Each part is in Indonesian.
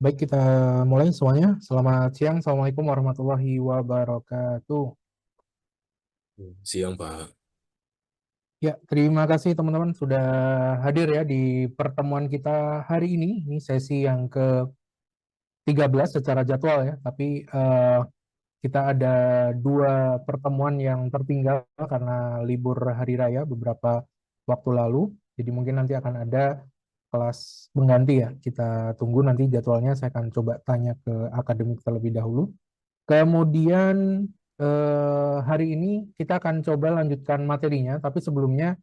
Baik, kita mulai semuanya. Selamat siang. Assalamualaikum warahmatullahi wabarakatuh. Siang, Pak. Ya, terima kasih teman-teman sudah hadir ya di pertemuan kita hari ini. Ini sesi yang ke-13 secara jadwal ya. Tapi kita ada dua pertemuan yang tertinggal karena libur hari raya beberapa waktu lalu. Jadi mungkin nanti akan ada kelas pengganti ya. Kita tunggu nanti jadwalnya. Saya akan coba tanya ke akademik terlebih dahulu. Kemudian hari ini kita akan coba lanjutkan materinya, tapi sebelumnya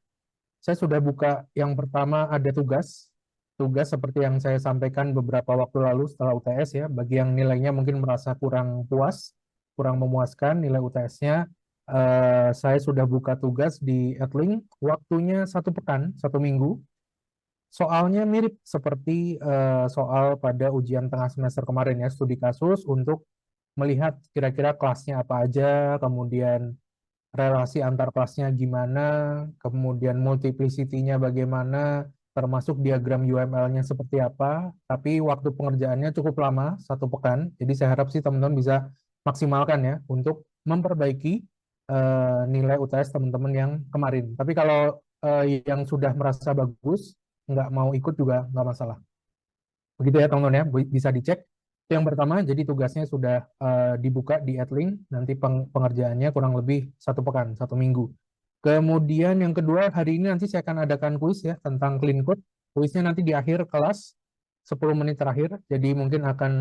saya sudah buka yang pertama ada tugas. Tugas seperti yang saya sampaikan beberapa waktu lalu setelah UTS ya, bagi yang nilainya mungkin merasa kurang puas, kurang memuaskan nilai UTS-nya, saya sudah buka tugas di Edlink, waktunya 1 pekan, 1 minggu. Soalnya mirip seperti soal pada ujian tengah semester kemarin ya, studi kasus untuk melihat kira-kira kelasnya apa aja, kemudian relasi antar kelasnya gimana, kemudian multiplicity-nya bagaimana, termasuk diagram UML-nya seperti apa. Tapi waktu pengerjaannya cukup lama, 1 pekan. Jadi saya harap sih teman-teman bisa maksimalkan ya untuk memperbaiki nilai UTS teman-teman yang kemarin. Tapi kalau yang sudah merasa bagus, nggak mau ikut juga nggak masalah. Begitu ya teman-teman ya, bisa dicek. Itu yang pertama, jadi tugasnya sudah dibuka di Adlink, nanti pengerjaannya kurang lebih 1 pekan, 1 minggu. Kemudian yang kedua, hari ini nanti saya akan adakan kuis ya tentang clean code. Kuisnya nanti di akhir kelas, 10 menit terakhir, jadi mungkin akan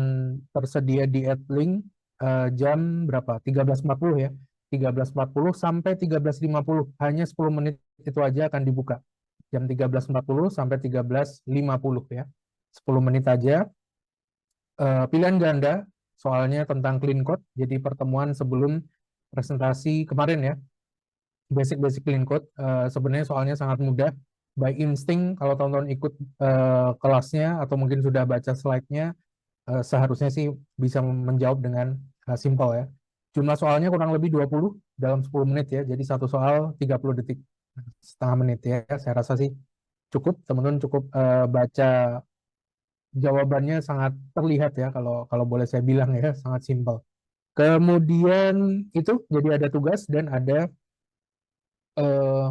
tersedia di Adlink jam berapa? 13.40 ya. 13.40 sampai 13.50, hanya 10 menit itu aja akan dibuka. Jam 13.40 sampai 13.50 ya. 10 menit aja. Pilihan ganda, soalnya tentang clean code, jadi pertemuan sebelum presentasi kemarin ya, basic-basic clean code. Sebenarnya soalnya sangat mudah, by instinct kalau teman-teman ikut kelasnya atau mungkin sudah baca slide-nya, seharusnya sih bisa menjawab dengan simpel ya. Jumlah soalnya kurang lebih 20 dalam 10 menit ya, jadi satu soal 30 detik, setengah menit ya. Saya rasa sih cukup, teman-teman cukup baca jawabannya sangat terlihat ya, kalau kalau boleh saya bilang ya, sangat simpel. Kemudian itu jadi ada tugas dan ada eh,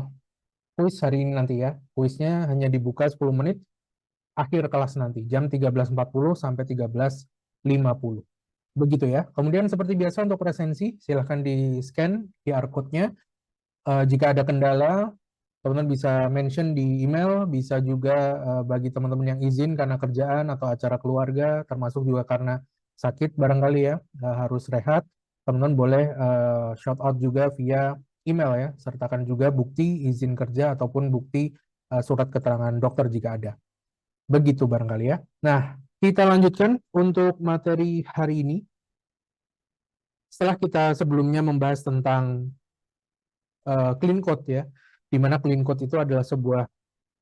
kuis hari ini nanti ya. Kuisnya hanya dibuka 10 menit akhir kelas nanti jam 13.40 sampai 13.50. Begitu ya. Kemudian seperti biasa untuk presensi silahkan di-scan QR code-nya. Jika ada kendala, teman-teman bisa mention di email, bisa juga bagi teman-teman yang izin karena kerjaan atau acara keluarga, termasuk juga karena sakit barangkali ya, harus rehat, teman-teman boleh shout out juga via email ya, sertakan juga bukti izin kerja ataupun bukti surat keterangan dokter jika ada. Begitu barangkali ya. Nah, kita lanjutkan untuk materi hari ini. Setelah kita sebelumnya membahas tentang clean code ya, di mana clean code itu adalah sebuah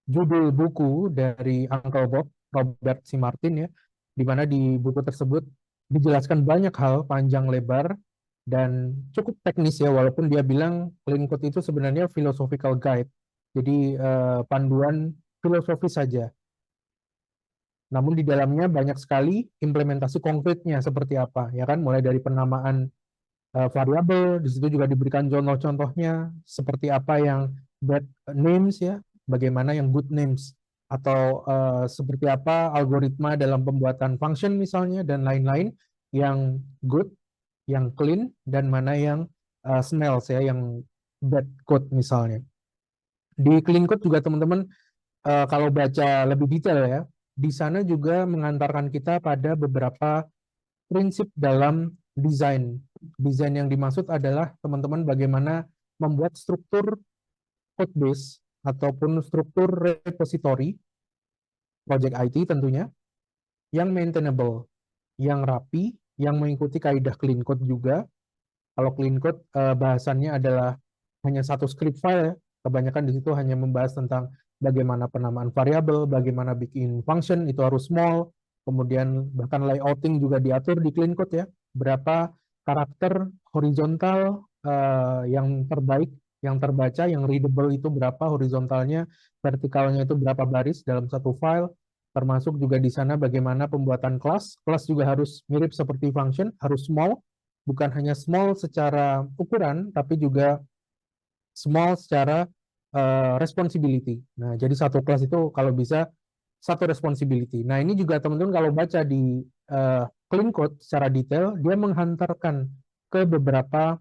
judul buku dari Uncle Bob, Robert C. Martin ya, di mana di buku tersebut dijelaskan banyak hal panjang lebar dan cukup teknis ya, walaupun dia bilang clean code itu sebenarnya philosophical guide, jadi panduan filosofis saja. Namun di dalamnya banyak sekali implementasi konkretnya seperti apa, ya kan, mulai dari penamaan variabel, di situ juga diberikan contoh-contohnya seperti apa yang bad names ya, bagaimana yang good names, atau seperti apa algoritma dalam pembuatan function misalnya dan lain-lain yang good, yang clean dan mana yang smells ya, yang bad code misalnya. Di clean code juga teman-teman kalau baca lebih detail ya, di sana juga mengantarkan kita pada beberapa prinsip dalam desain. Desain yang dimaksud adalah teman-teman bagaimana membuat struktur code base ataupun struktur repository project IT tentunya yang maintainable, yang rapi, yang mengikuti kaidah clean code juga. Kalau clean code bahasannya adalah hanya satu script file ya. Kebanyakan di situ hanya membahas tentang bagaimana penamaan variabel, bagaimana bikin function itu harus small, kemudian bahkan layouting juga diatur di clean code ya. Berapa karakter horizontal yang terbaik, yang terbaca, yang readable itu berapa horizontalnya, vertikalnya itu berapa baris dalam satu file, termasuk juga di sana bagaimana pembuatan kelas. Kelas juga harus mirip seperti function, harus small, bukan hanya small secara ukuran, tapi juga small secara responsibility. Nah, jadi satu kelas itu kalau bisa satu responsibility. Nah, ini juga teman-teman kalau baca di clean code secara detail, dia menghantarkan ke beberapa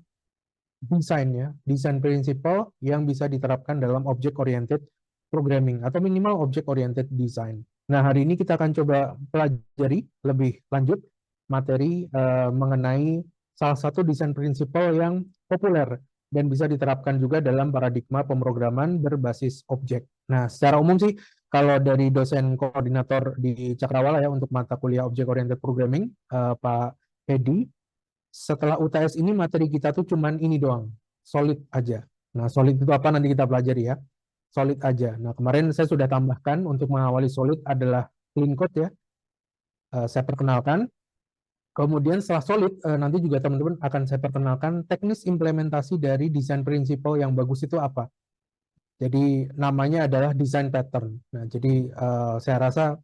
desain principle yang bisa diterapkan dalam object oriented programming atau minimal object oriented design. Nah, hari ini kita akan coba pelajari lebih lanjut materi mengenai salah satu desain principle yang populer dan bisa diterapkan juga dalam paradigma pemrograman berbasis objek. Nah, secara umum sih kalau dari dosen koordinator di Cakrawala ya untuk mata kuliah object oriented programming, Pak Edi, setelah UTS ini materi kita tuh cuman ini doang, solid aja. Nah, solid itu apa nanti kita pelajari ya. Solid aja. Nah, kemarin saya sudah tambahkan untuk mengawali solid adalah clean code ya. Saya perkenalkan. Kemudian setelah solid, nanti juga teman-teman akan saya perkenalkan teknis implementasi dari desain prinsipal yang bagus itu apa. Jadi namanya adalah design pattern. Nah, jadi saya rasa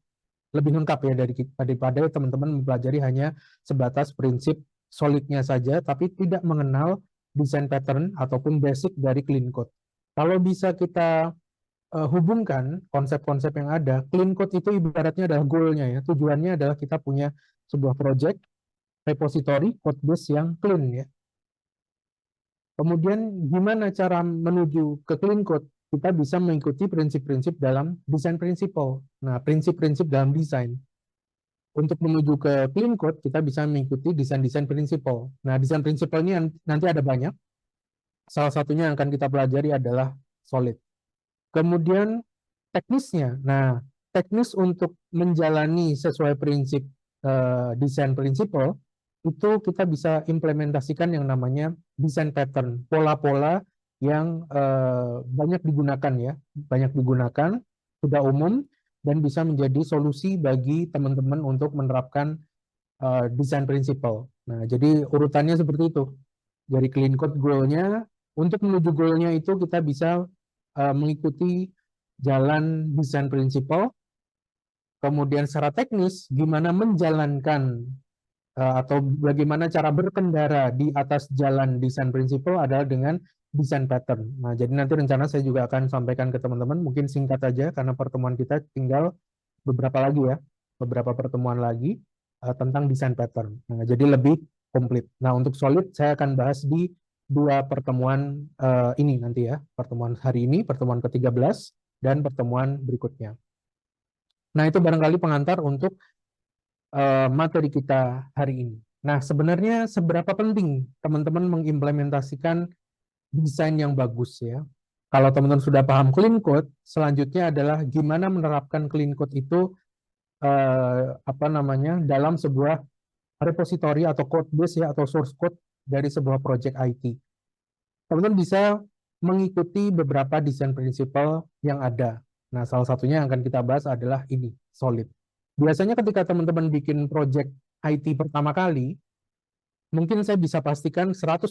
lebih lengkap ya daripada teman-teman mempelajari hanya sebatas prinsip solidnya saja, tapi tidak mengenal design pattern ataupun basic dari clean code. Kalau bisa kita hubungkan konsep-konsep yang ada, clean code itu ibaratnya adalah goal-nya ya. Tujuannya adalah kita punya sebuah project, repository, code base yang clean ya. Kemudian gimana cara menuju ke clean code? Kita bisa mengikuti prinsip-prinsip dalam design principle. Nah, prinsip-prinsip dalam desain. Untuk menuju ke clean code, kita bisa mengikuti desain-desain principle. Nah, desain principle ini nanti ada banyak. Salah satunya yang akan kita pelajari adalah solid. Kemudian teknisnya. Nah, teknis untuk menjalani sesuai prinsip desain principle itu kita bisa implementasikan yang namanya desain pattern, pola-pola yang banyak digunakan ya, banyak digunakan, sudah umum dan bisa menjadi solusi bagi teman-teman untuk menerapkan desain principle. Nah, jadi urutannya seperti itu. Dari clean code goal-nya, untuk menuju goal-nya itu kita bisa mengikuti jalan desain principle, kemudian secara teknis gimana menjalankan atau bagaimana cara berkendara di atas jalan desain principle adalah dengan desain pattern. Nah, jadi nanti rencana saya juga akan sampaikan ke teman-teman, mungkin singkat aja karena pertemuan kita tinggal beberapa lagi ya, beberapa pertemuan lagi tentang desain pattern. Nah, jadi lebih komplit. Nah, untuk solid saya akan bahas di dua pertemuan ini nanti ya, pertemuan hari ini, pertemuan ke-13 dan pertemuan berikutnya. Nah, itu barangkali pengantar untuk materi kita hari ini. Nah, sebenarnya seberapa penting teman-teman mengimplementasikan desain yang bagus ya. Kalau teman-teman sudah paham clean code, selanjutnya adalah gimana menerapkan clean code itu dalam sebuah repository atau code base ya atau source code dari sebuah project IT. Teman-teman bisa mengikuti beberapa desain prinsipal yang ada. Nah, salah satunya yang akan kita bahas adalah ini, solid. Biasanya ketika teman-teman bikin project IT pertama kali, mungkin saya bisa pastikan 100%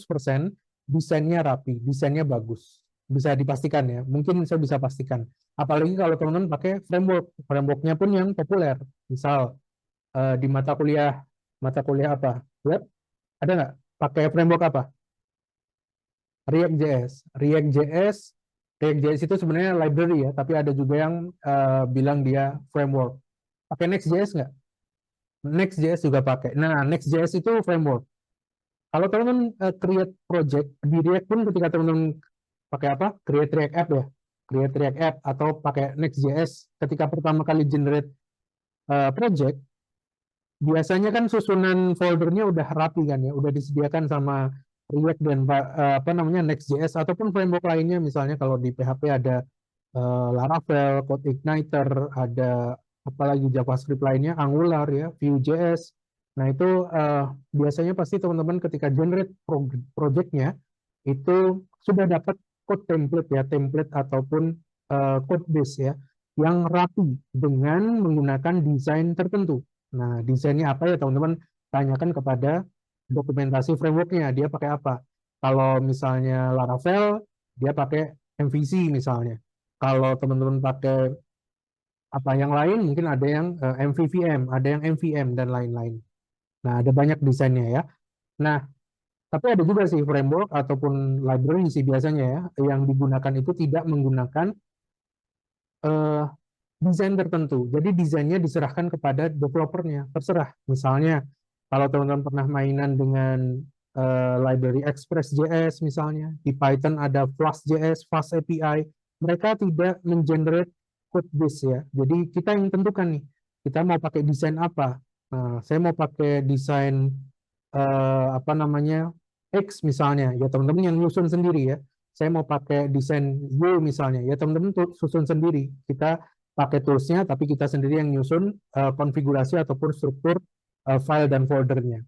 desainnya rapi, desainnya bagus. Bisa dipastikan ya, mungkin saya bisa pastikan. Apalagi kalau teman-teman pakai framework, frameworknya pun yang populer. Misal di mata kuliah apa? Web, ada nggak? Pakai framework apa? React.js. React.js, React.js itu sebenarnya library ya, tapi ada juga yang bilang dia framework. Pakai Next.js nggak? Next.js juga pakai. Nah, Next.js itu framework. Kalau teman-teman create project di React pun ketika teman-teman pakai apa? Create React App ya. Create React App atau pakai Next.js ketika pertama kali generate project, biasanya kan susunan foldernya udah rapi kan ya, udah disediakan sama React dan Next.js ataupun framework lainnya. Misalnya kalau di PHP ada Laravel, CodeIgniter, ada apalagi JavaScript lainnya, Angular ya, Vue.js. Nah, itu biasanya pasti teman-teman ketika generate project-nya itu sudah dapat code template ya, template ataupun code base ya, yang rapi dengan menggunakan desain tertentu. Nah, desainnya apa ya teman-teman? Tanyakan kepada dokumentasi framework-nya, dia pakai apa. Kalau misalnya Laravel, dia pakai MVC misalnya. Kalau teman-teman pakai Apa yang lain mungkin ada yang MVVM, ada yang MVM dan lain-lain. Nah, ada banyak desainnya ya. Nah, tapi ada juga sih framework ataupun library sih biasanya ya yang digunakan itu tidak menggunakan eh, desain tertentu. Jadi desainnya diserahkan kepada developernya, terserah. Misalnya kalau teman-teman pernah mainan dengan library Express.js misalnya, di Python ada Flask.js, Fast API, mereka tidak mengenerate code base ya. Jadi kita yang tentukan nih, kita mau pakai desain apa. Nah, saya mau pakai desain apa namanya X misalnya, ya teman-teman yang nyusun sendiri ya. Saya mau pakai desain Y misalnya, ya teman-teman susun sendiri. Kita pakai toolsnya, tapi kita sendiri yang nyusun konfigurasi ataupun struktur file dan foldernya.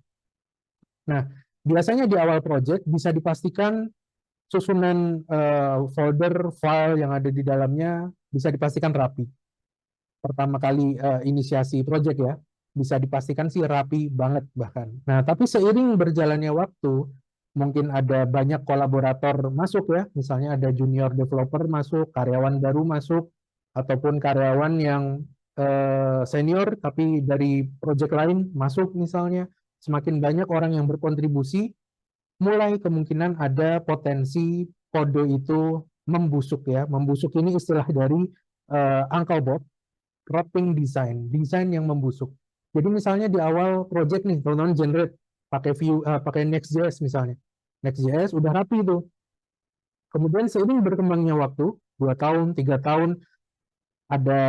Nah, biasanya di awal project bisa dipastikan susunan folder file yang ada di dalamnya bisa dipastikan rapi. Pertama kali inisiasi project ya, bisa dipastikan sih rapi banget bahkan. Nah, tapi seiring berjalannya waktu, mungkin ada banyak kolaborator masuk ya, misalnya ada junior developer masuk, karyawan baru masuk, ataupun karyawan yang senior tapi dari project lain masuk misalnya, semakin banyak orang yang berkontribusi, mulai kemungkinan ada potensi kode itu membusuk ya. Membusuk ini istilah dari Uncle Bob, rotting design, desain yang membusuk. Jadi misalnya di awal project nih, teman-teman generate pakai view, pakai Next.js misalnya. Next.js udah rapi tuh. Kemudian seiring berkembangnya waktu, 2 tahun, 3 tahun, ada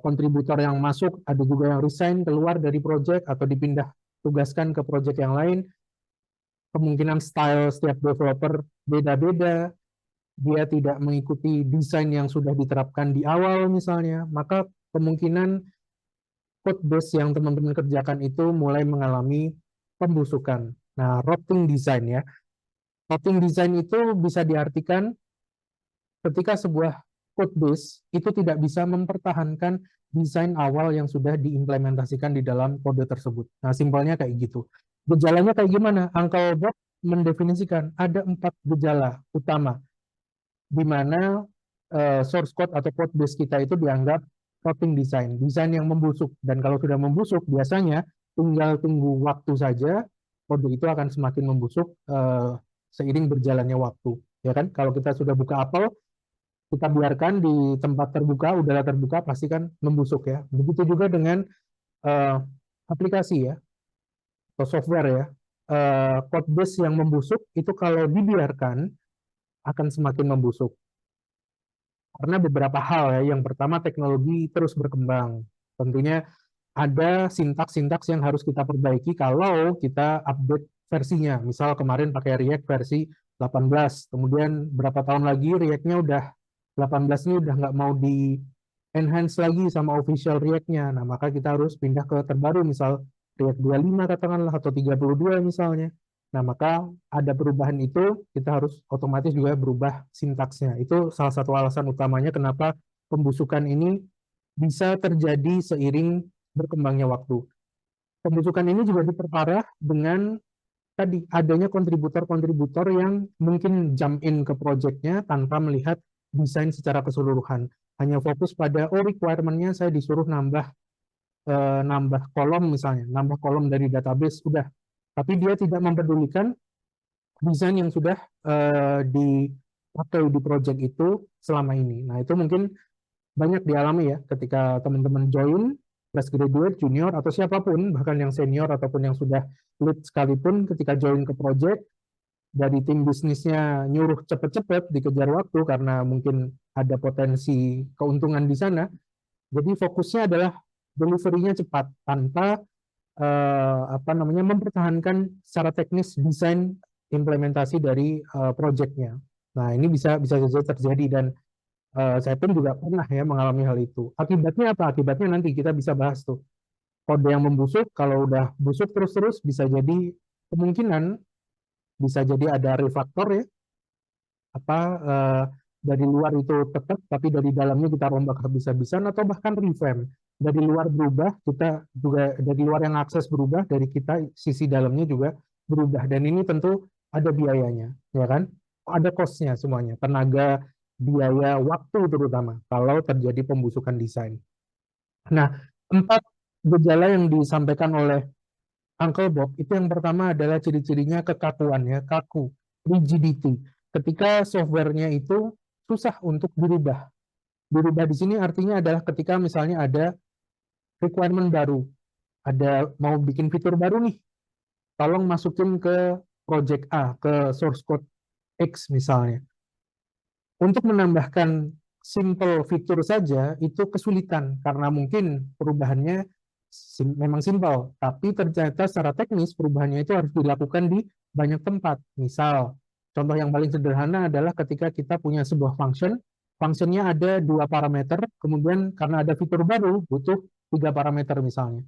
kontributor yang masuk, ada juga yang resign, keluar dari project atau dipindah tugaskan ke project yang lain. Kemungkinan style setiap developer beda-beda, dia tidak mengikuti desain yang sudah diterapkan di awal misalnya, maka kemungkinan code base yang teman-teman kerjakan itu mulai mengalami pembusukan. Nah, rotting design ya. Rotting design itu bisa diartikan ketika sebuah code base itu tidak bisa mempertahankan desain awal yang sudah diimplementasikan di dalam kode tersebut. Nah, simpelnya kayak gitu. Gejalanya kayak gimana? Uncle Bob mendefinisikan ada 4 gejala utama di mana source code atau code base kita itu dianggap rotting design, desain yang membusuk. Dan kalau sudah membusuk, biasanya tinggal tunggu waktu saja, kode itu akan semakin membusuk seiring berjalannya waktu. Ya kan? Kalau kita sudah buka Apple, kita biarkan di tempat terbuka, udara terbuka, pasti kan membusuk ya. Begitu juga dengan uh, aplikasi ya, atau software ya. Code base yang membusuk itu kalau dibiarkan akan semakin membusuk. Karena beberapa hal ya. Yang pertama, teknologi terus berkembang. Tentunya ada sintaks-sintaks yang harus kita perbaiki kalau kita update versinya. Misal kemarin pakai React versi 18, kemudian berapa tahun lagi React-nya udah 18 ini udah nggak mau di enhance lagi sama official React-nya. Nah, maka kita harus pindah ke terbaru, misal React 25 katakanlah, atau 32 misalnya. Nah, maka ada perubahan itu, kita harus otomatis juga berubah sintaksnya. Itu salah satu alasan utamanya kenapa pembusukan ini bisa terjadi seiring berkembangnya waktu. Pembusukan ini juga diperparah dengan tadi adanya kontributor-kontributor yang mungkin jump in ke project-nya tanpa melihat desain secara keseluruhan. Hanya fokus pada, oh requirement-nya saya disuruh nambah kolom misalnya, nambah kolom dari database, udah. Tapi dia tidak mempedulikan desain yang sudah dipakai di project itu selama ini. Nah, itu mungkin banyak dialami ya ketika teman-teman join, fresh graduate, junior, atau siapapun, bahkan yang senior ataupun yang sudah lead sekalipun, ketika join ke project, dari tim bisnisnya nyuruh cepet-cepet dikejar waktu karena mungkin ada potensi keuntungan di sana. Jadi fokusnya adalah delivery-nya cepat tanpa apa namanya mempertahankan secara teknis desain implementasi dari project-nya. Nah, ini bisa saja terjadi dan saya pun juga pernah ya mengalami hal itu. Akibatnya apa? Akibatnya nanti kita bisa bahas tuh. Kode yang membusuk, kalau udah busuk terus-terus bisa jadi kemungkinan bisa jadi ada refaktor ya, apa dari luar itu tetap tapi dari dalamnya kita rombak habis-habisan, atau bahkan revamp. Dari luar berubah, kita juga dari luar yang akses berubah, dari kita sisi dalamnya juga berubah, dan ini tentu ada biayanya ya kan, ada cost-nya semuanya, tenaga biaya waktu terutama kalau terjadi pembusukan desain. Nah, 4 gejala yang disampaikan oleh Uncle Bob itu yang pertama adalah ciri-cirinya kekakuan ya, kaku, rigidity. Ketika softwarenya itu susah untuk dirubah. Dirubah di sini artinya adalah ketika misalnya ada requirement baru, ada mau bikin fitur baru nih, tolong masukin ke project A, ke source code X misalnya. Untuk menambahkan simple fitur saja itu kesulitan karena mungkin perubahannya memang simpel, tapi ternyata secara teknis perubahannya itu harus dilakukan di banyak tempat. Misal, contoh yang paling sederhana adalah ketika kita punya sebuah function, functionnya ada 2 parameter, kemudian karena ada fitur baru butuh 3 parameter misalnya.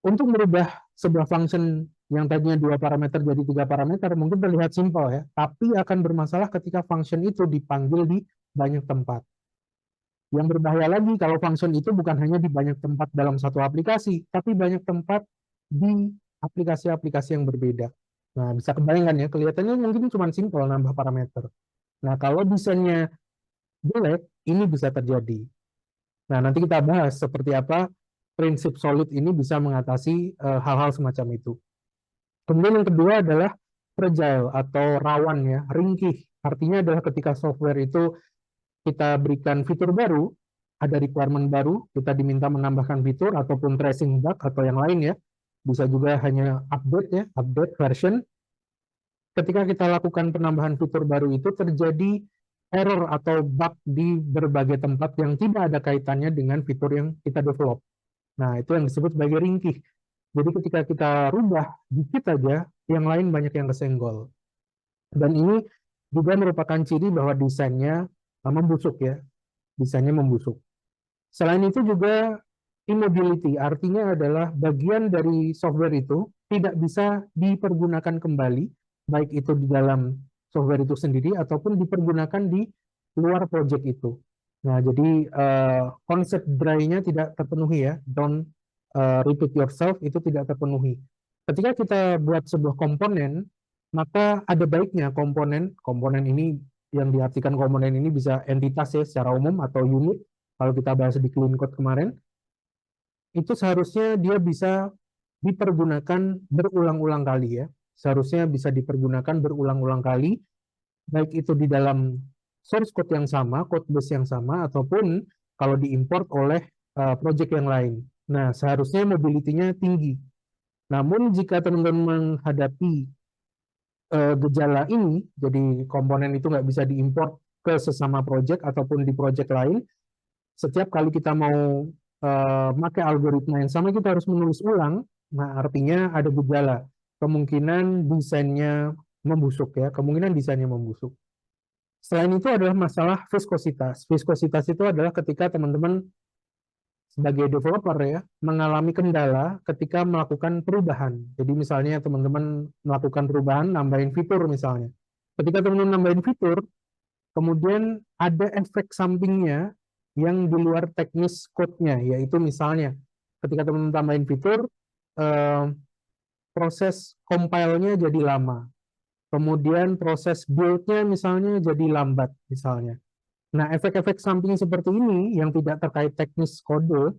Untuk merubah sebuah function yang tadinya 2 parameter jadi 3 parameter mungkin terlihat simpel ya, tapi akan bermasalah ketika function itu dipanggil di banyak tempat. Yang berbahaya lagi kalau function itu bukan hanya di banyak tempat dalam satu aplikasi, tapi banyak tempat di aplikasi-aplikasi yang berbeda. Nah, bisa kebayangkan ya, kelihatannya mungkin cuma simpel nambah parameter. Nah, kalau desainnya jelek, ini bisa terjadi. Nah, nanti kita bahas seperti apa prinsip solid ini bisa mengatasi hal-hal semacam itu. Kemudian yang kedua adalah fragile atau rawan ya, ringkih. Artinya adalah ketika software itu kita berikan fitur baru, ada requirement baru, kita diminta menambahkan fitur ataupun tracing bug atau yang lain ya. Bisa juga hanya update ya, update version. Ketika kita lakukan penambahan fitur baru itu terjadi error atau bug di berbagai tempat yang tidak ada kaitannya dengan fitur yang kita develop. Nah, itu yang disebut sebagai ringkih. Jadi ketika kita rubah dikit aja, yang lain banyak yang kesenggol. Dan ini juga merupakan ciri bahwa desainnya membusuk ya, desainnya membusuk. Selain itu juga immobility, artinya adalah bagian dari software itu tidak bisa dipergunakan kembali, baik itu di dalam software itu sendiri ataupun dipergunakan di luar project itu. Nah, jadi konsep dry-nya tidak terpenuhi ya, don't repeat yourself itu tidak terpenuhi. Ketika kita buat sebuah komponen, maka ada baiknya komponen ini yang diartikan komponen ini bisa entitas ya secara umum atau unit. Kalau kita bahas di clean code kemarin, itu seharusnya dia bisa dipergunakan berulang-ulang kali ya. Seharusnya bisa dipergunakan berulang-ulang kali, baik itu di dalam source code yang sama, code base yang sama, ataupun kalau diimport oleh project yang lain. Nah, seharusnya mobility-nya tinggi. Namun jika teman-teman menghadapi gejala ini, jadi komponen itu nggak bisa diimport ke sesama project ataupun di project lain, setiap kali kita mau pakai algoritma yang sama, kita harus menulis ulang. Nah, artinya ada gejala. Kemungkinan desainnya membusuk ya, kemungkinan desainnya membusuk. Selain itu adalah masalah viskositas. Viskositas itu adalah ketika teman-teman sebagai developer ya mengalami kendala ketika melakukan perubahan. Jadi misalnya teman-teman melakukan perubahan, nambahin fitur misalnya. Ketika teman-teman nambahin fitur, kemudian ada efek sampingnya yang di luar teknis code-nya, yaitu misalnya ketika teman-teman tambahin fitur, eh, proses compile-nya jadi lama. Kemudian proses build-nya misalnya jadi lambat misalnya. Nah, efek-efek samping seperti ini yang tidak terkait teknis kode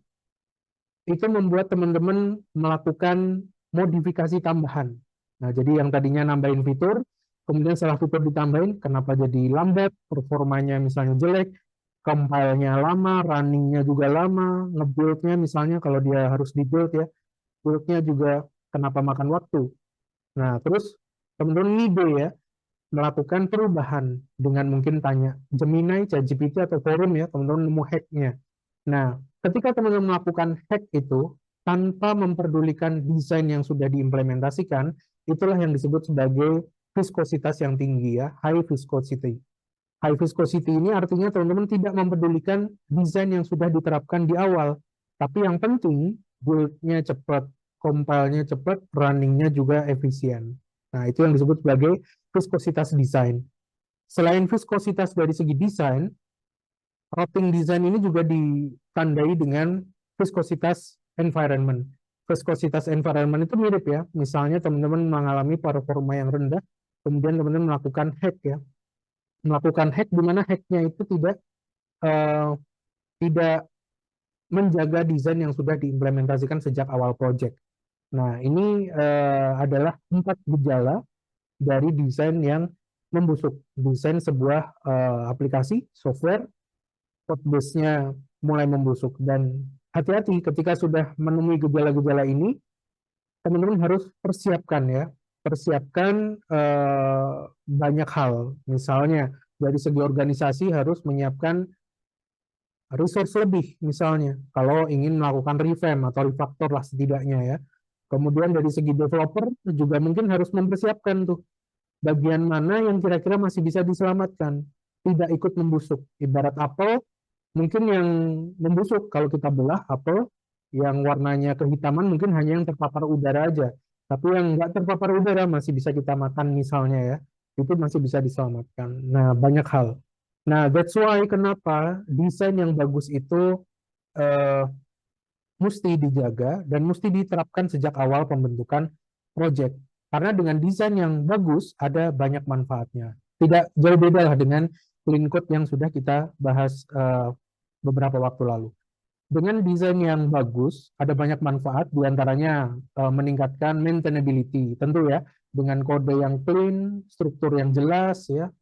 itu membuat teman-teman melakukan modifikasi tambahan. Nah, jadi yang tadinya nambahin fitur, kemudian setelah fitur ditambahin, kenapa jadi lambat, performanya misalnya jelek, compile-nya lama, running-nya juga lama, nge-build-nya misalnya kalau dia harus di-build ya, build-nya juga kenapa makan waktu. Nah, terus teman-teman ngide ya, melakukan perubahan dengan mungkin tanya Gemini, ChatGPT atau Forum ya, teman-teman nemu hack-nya. Nah, ketika teman-teman melakukan hack itu tanpa memperdulikan desain yang sudah diimplementasikan, itulah yang disebut sebagai viskositas yang tinggi ya, high viscosity. High viscosity ini artinya teman-teman tidak mempedulikan desain yang sudah diterapkan di awal, tapi yang penting build-nya cepat, compile-nya cepat, running-nya juga efisien. Nah, itu yang disebut sebagai viskositas desain. Selain viskositas dari segi desain, routing design ini juga ditandai dengan viskositas environment. Viskositas environment itu mirip ya, misalnya teman-teman mengalami performa yang rendah, kemudian teman-teman melakukan hack ya. melakukan hack, di mana hacknya itu eh, tidak menjaga desain yang sudah diimplementasikan sejak awal project. Nah, ini adalah 4 gejala dari desain yang membusuk. Desain sebuah aplikasi, software, code base-nya mulai membusuk. Dan hati-hati ketika sudah menemui gejala-gejala ini, teman-teman harus persiapkan ya. Persiapkan banyak hal. Misalnya, dari segi organisasi harus menyiapkan resource lebih misalnya kalau ingin melakukan revamp atau refactor lah setidaknya ya. Kemudian dari segi developer juga mungkin harus mempersiapkan tuh bagian mana yang kira-kira masih bisa diselamatkan, tidak ikut membusuk. Ibarat apel, mungkin yang membusuk kalau kita belah apel yang warnanya kehitaman mungkin hanya yang terpapar udara aja. Tapi yang nggak terpapar udara masih bisa kita makan misalnya ya. Itu masih bisa diselamatkan. Nah, banyak hal. Nah, that's why kenapa desain yang bagus itu eh, mesti dijaga dan mesti diterapkan sejak awal pembentukan project. Karena dengan desain yang bagus ada banyak manfaatnya. Tidak jauh beda lah dengan clean code yang sudah kita bahas beberapa waktu lalu. Dengan desain yang bagus, ada banyak manfaat, diantaranya meningkatkan maintainability. Tentu ya, dengan kode yang clean, struktur yang jelas, ya,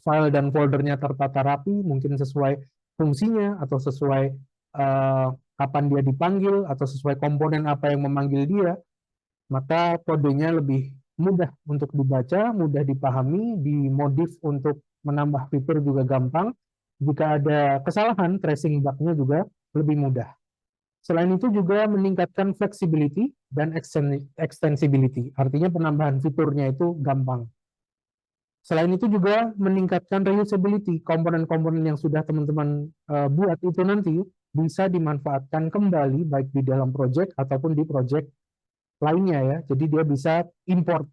file dan foldernya tertata rapi, mungkin sesuai fungsinya atau sesuai kapan dia dipanggil atau sesuai komponen apa yang memanggil dia, maka kodenya lebih mudah untuk dibaca, mudah dipahami, dimodif untuk menambah fitur juga gampang. Jika ada kesalahan, tracing bug-nya juga lebih mudah. Selain itu juga meningkatkan flexibility dan extensibility, artinya penambahan fiturnya itu gampang. Selain itu juga meningkatkan reusability, komponen-komponen yang sudah teman-teman buat itu nanti bisa dimanfaatkan kembali baik di dalam project ataupun di project lainnya ya. Jadi dia bisa import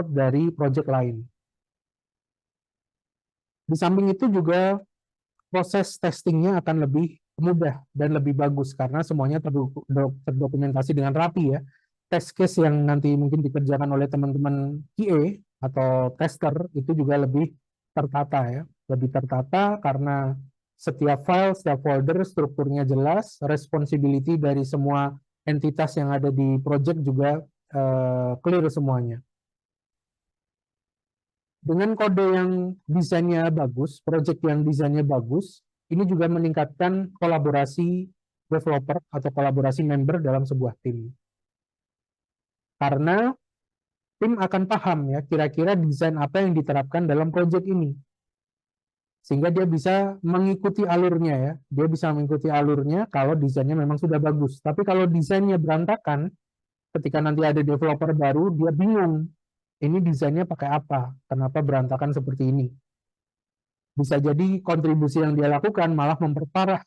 dari project lain. Di samping itu juga proses testingnya akan lebih mudah dan lebih bagus karena semuanya terdokumentasi dengan rapi ya. Test case yang nanti mungkin dikerjakan oleh teman-teman QA atau tester itu juga lebih tertata ya. Lebih tertata karena setiap file, setiap folder strukturnya jelas, responsibility dari semua entitas yang ada di project juga clear semuanya. Dengan kode yang desainnya bagus, project yang desainnya bagus, ini juga meningkatkan kolaborasi developer atau kolaborasi member dalam sebuah tim. Karena tim akan paham ya kira-kira desain apa yang diterapkan dalam project ini. Sehingga dia bisa mengikuti alurnya ya. Dia bisa mengikuti alurnya kalau desainnya memang sudah bagus. Tapi kalau desainnya berantakan, ketika nanti ada developer baru, dia bingung. Ini desainnya pakai apa? Kenapa berantakan seperti ini? Bisa jadi kontribusi yang dia lakukan malah memperparah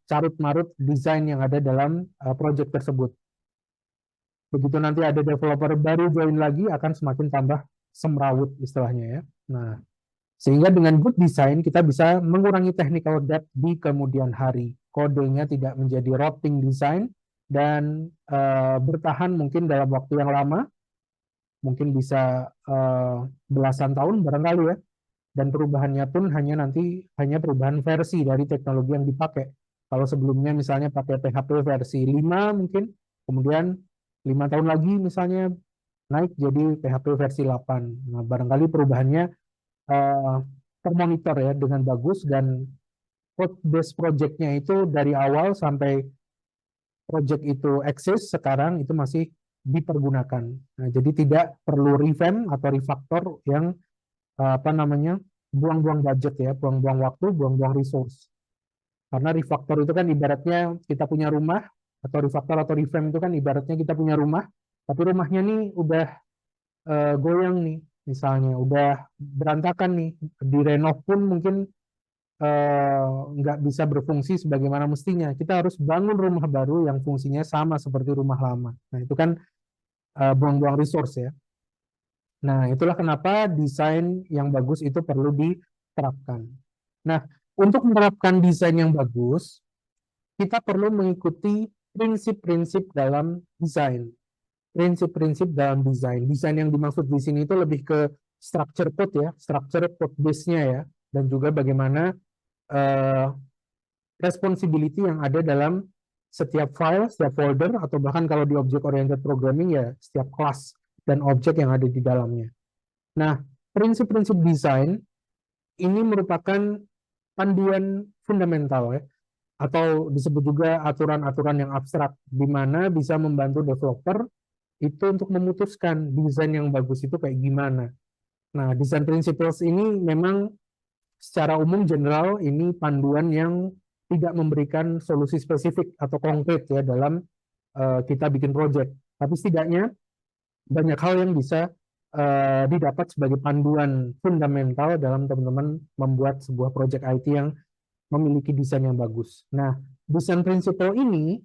carut-marut desain yang ada dalam project tersebut. Begitu nanti ada developer baru join lagi akan semakin tambah semrawut istilahnya ya. Nah, sehingga dengan good design kita bisa mengurangi technical debt di kemudian hari. Kodenya tidak menjadi rotting design dan bertahan mungkin dalam waktu yang lama, mungkin bisa belasan tahun barangkali ya. Dan perubahannya pun hanya perubahan versi dari teknologi yang dipakai. Kalau sebelumnya misalnya pakai PHP versi 5 mungkin, kemudian 5 tahun lagi misalnya naik jadi PHP versi 8. Nah, barangkali perubahannya termonitor ya dengan bagus dan code base project-nya itu dari awal sampai project itu eksis sekarang itu masih dipergunakan. Nah, jadi tidak perlu revamp atau refactor yang apa namanya buang-buang budget ya, buang-buang waktu, buang-buang resource. Karena refactor itu kan ibaratnya kita punya rumah atau refactor atau revamp itu kan ibaratnya kita punya rumah, tapi rumahnya nih udah goyang nih, misalnya udah berantakan nih, direnov pun mungkin nggak bisa berfungsi sebagaimana mestinya. Kita harus bangun rumah baru yang fungsinya sama seperti rumah lama. Nah itu kan buang-buang resource ya. Nah, itulah kenapa desain yang bagus itu perlu diterapkan. Nah, untuk menerapkan desain yang bagus, kita perlu mengikuti prinsip-prinsip dalam desain. Prinsip-prinsip dalam desain. Desain yang dimaksud di sini itu lebih ke structure code ya, structure code base-nya ya, dan juga bagaimana responsibility yang ada dalam setiap file, setiap folder, atau bahkan kalau di object oriented programming ya setiap kelas dan objek yang ada di dalamnya. Nah, prinsip-prinsip desain ini merupakan panduan fundamental ya, atau disebut juga aturan-aturan yang abstrak, di mana bisa membantu developer itu untuk memutuskan desain yang bagus itu kayak gimana. Nah, design principles ini memang secara umum general ini panduan yang tidak memberikan solusi spesifik atau konkret ya dalam kita bikin project. Tapi setidaknya banyak hal yang bisa didapat sebagai panduan fundamental dalam teman-teman membuat sebuah project IT yang memiliki desain yang bagus. Nah, desain principle ini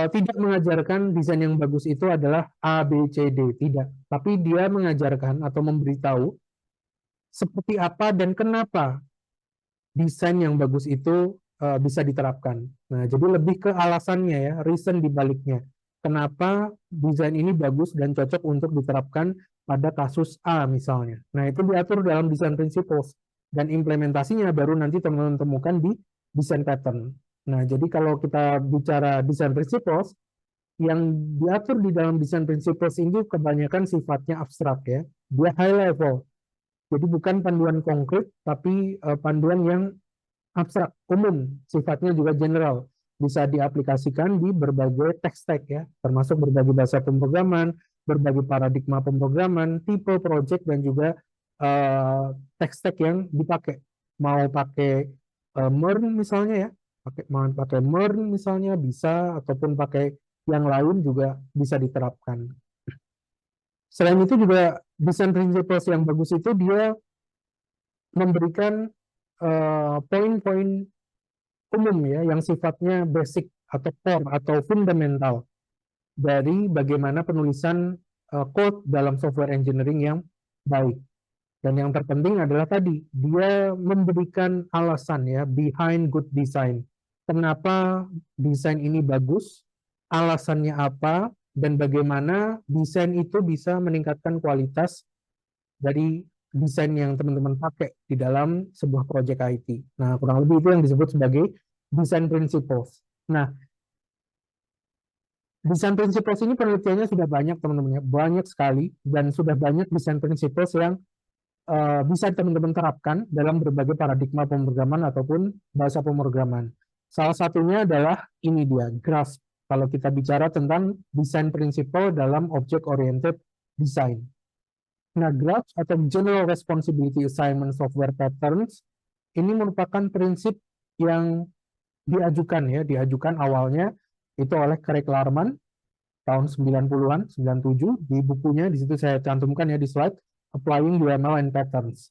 tidak mengajarkan desain yang bagus itu adalah A, B, C, D, tidak. Tapi dia mengajarkan atau memberitahu seperti apa dan kenapa desain yang bagus itu bisa diterapkan. Nah, jadi lebih ke alasannya ya, reason di baliknya. Kenapa desain ini bagus dan cocok untuk diterapkan pada kasus A misalnya. Nah, itu diatur dalam design principles dan implementasinya baru nanti teman-teman temukan di design pattern. Nah, jadi kalau kita bicara design principles, yang diatur di dalam design principles ini kebanyakan sifatnya abstrak ya. Dia high level. Jadi bukan panduan konkret, tapi panduan yang abstrak, umum, sifatnya juga general. Bisa diaplikasikan di berbagai tech stack ya, termasuk berbagai bahasa pemrograman, berbagai paradigma pemrograman, tipe project, dan juga tech stack yang dipakai. Mau pakai MERN misalnya ya, mau pakai MERN misalnya bisa, ataupun pakai yang lain juga bisa diterapkan. Selain itu juga design principles yang bagus itu dia memberikan poin-poin umum ya yang sifatnya basic atau core atau fundamental dari bagaimana penulisan code dalam software engineering yang baik. Dan yang terpenting adalah tadi dia memberikan alasan ya behind good design. Kenapa desain ini bagus? Alasannya apa? Dan bagaimana desain itu bisa meningkatkan kualitas dari desain yang teman-teman pakai di dalam sebuah project IT. Nah, kurang lebih itu yang disebut sebagai design principles. Nah, design principles ini penelitiannya sudah banyak teman-teman ya, banyak sekali, dan sudah banyak design principles yang bisa teman-teman terapkan dalam berbagai paradigma pemrograman ataupun bahasa pemrograman. Salah satunya adalah ini dia, GRASP. Kalau kita bicara tentang design principle dalam object oriented design. Nah, GRASP atau General Responsibility Assignment Software Patterns ini merupakan prinsip yang diajukan awalnya itu oleh Craig Larman tahun 90-an, 97 di bukunya, di situ saya cantumkan ya di slide, Applying UML and Patterns.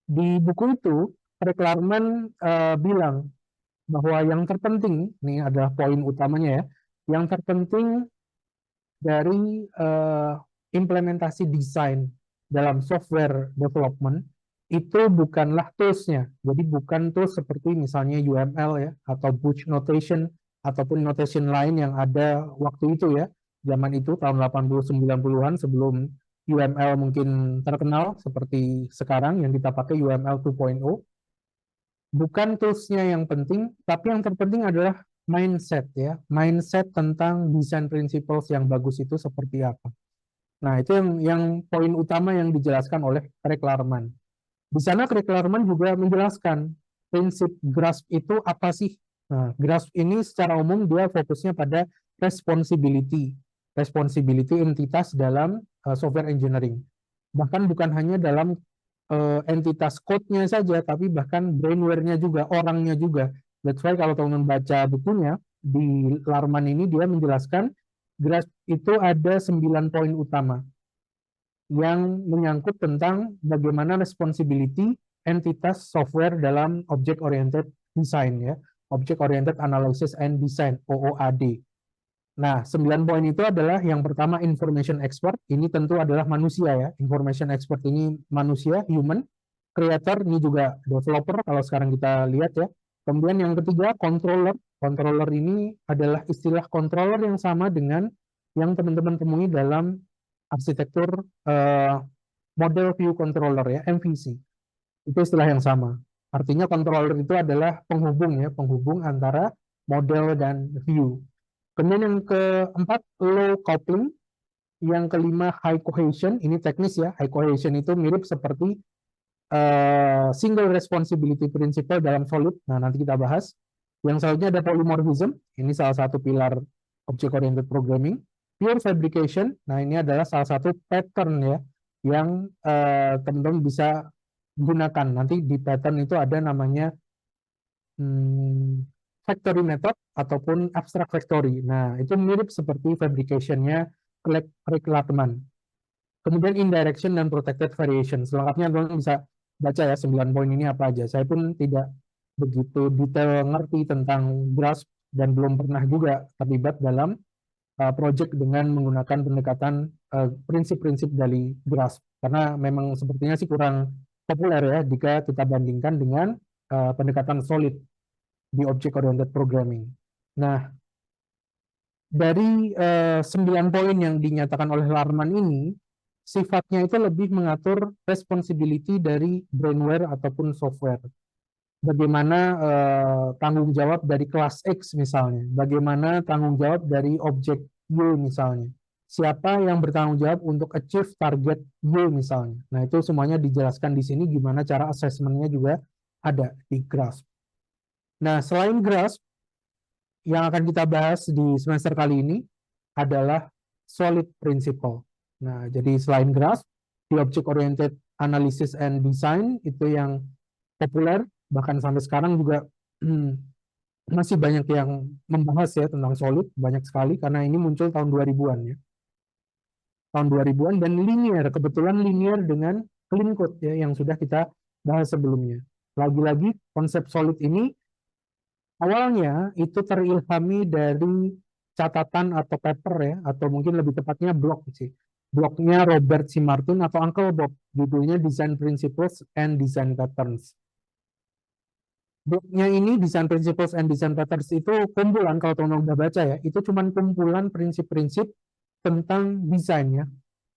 Di buku itu, Craig Larman bilang bahwa yang terpenting, ini adalah poin utamanya ya, yang terpenting dari implementasi desain dalam software development itu bukanlah tools-nya. Jadi bukan tools seperti misalnya UML ya, atau Booch Notation, ataupun notation lain yang ada waktu itu ya, zaman itu tahun 80-90-an sebelum UML mungkin terkenal seperti sekarang yang kita pakai UML 2.0. Bukan tools-nya yang penting, tapi yang terpenting adalah mindset ya, mindset tentang design principles yang bagus itu seperti apa. Nah, itu yang poin utama yang dijelaskan oleh Craig Larman. Di sana Craig Larman juga menjelaskan prinsip GRASP itu apa sih. Nah, GRASP ini secara umum dia fokusnya pada responsibility entitas dalam software engineering. Bahkan bukan hanya dalam entitas code-nya saja, tapi bahkan brainware-nya juga, orangnya juga. That's why kalau teman-teman baca bukunya, di Larman ini dia menjelaskan GRASP itu ada 9 poin utama yang menyangkut tentang bagaimana responsibility entitas software dalam object oriented design ya, object oriented analysis and design OOAD. Nah, 9 poin itu adalah yang pertama information expert, ini tentu adalah manusia ya. Information expert ini manusia, human. Creator ini juga developer kalau sekarang kita lihat ya. Kemudian yang ketiga controller. Controller ini adalah istilah controller yang sama dengan yang teman-teman temui dalam arsitektur eh, model view controller ya, MVC. Itu istilah yang sama. Artinya controller itu adalah penghubung ya, penghubung antara model dan view. Kemudian yang keempat, low coupling. Yang kelima, high cohesion. Ini teknis ya. High cohesion itu mirip seperti single responsibility principle dalam Solid. Nah, nanti kita bahas. Yang selanjutnya ada polymorphism. Ini salah satu pilar object oriented programming. Pure fabrication. Nah, ini adalah salah satu pattern ya yang teman-teman bisa gunakan. Nanti di pattern itu ada namanya factory method ataupun abstract factory. Nah, itu mirip seperti fabrication-nya Rick Lattman. Kemudian indirection dan protected variation. Selengkapnya teman bisa baca ya 9 poin ini apa aja. Saya pun tidak begitu detail ngerti tentang grasp dan belum pernah juga terlibat dalam project dengan menggunakan pendekatan prinsip-prinsip dari grasp. Karena memang sepertinya sih kurang populer ya jika kita bandingkan dengan pendekatan solid di object oriented programming. Nah, dari 9 poin yang dinyatakan oleh Larman ini, sifatnya itu lebih mengatur responsibility dari brainware ataupun software. Bagaimana tanggung jawab dari kelas X misalnya, bagaimana tanggung jawab dari objek Y misalnya. Siapa yang bertanggung jawab untuk achieve target Y misalnya. Nah, itu semuanya dijelaskan di sini gimana cara assessment-nya juga ada di GRASP. Nah, selain GRASP, yang akan kita bahas di semester kali ini adalah solid principle. Nah, jadi selain GRASP, di Object Oriented Analysis and Design itu yang populer, bahkan sampai sekarang juga masih banyak yang membahas ya tentang solid, banyak sekali karena ini muncul tahun 2000-an ya. Tahun 2000-an dan linear, kebetulan linear dengan clean code ya yang sudah kita bahas sebelumnya. Lagi-lagi konsep solid ini awalnya itu terilhami dari catatan atau paper ya, atau mungkin lebih tepatnya blog sih. Blognya Robert C. Martin atau Uncle Bob, judulnya Design Principles and Design Patterns. Blognya ini Design Principles and Design Patterns itu kumpulan, kalau teman-teman udah baca ya, itu cuma kumpulan prinsip-prinsip tentang desain ya.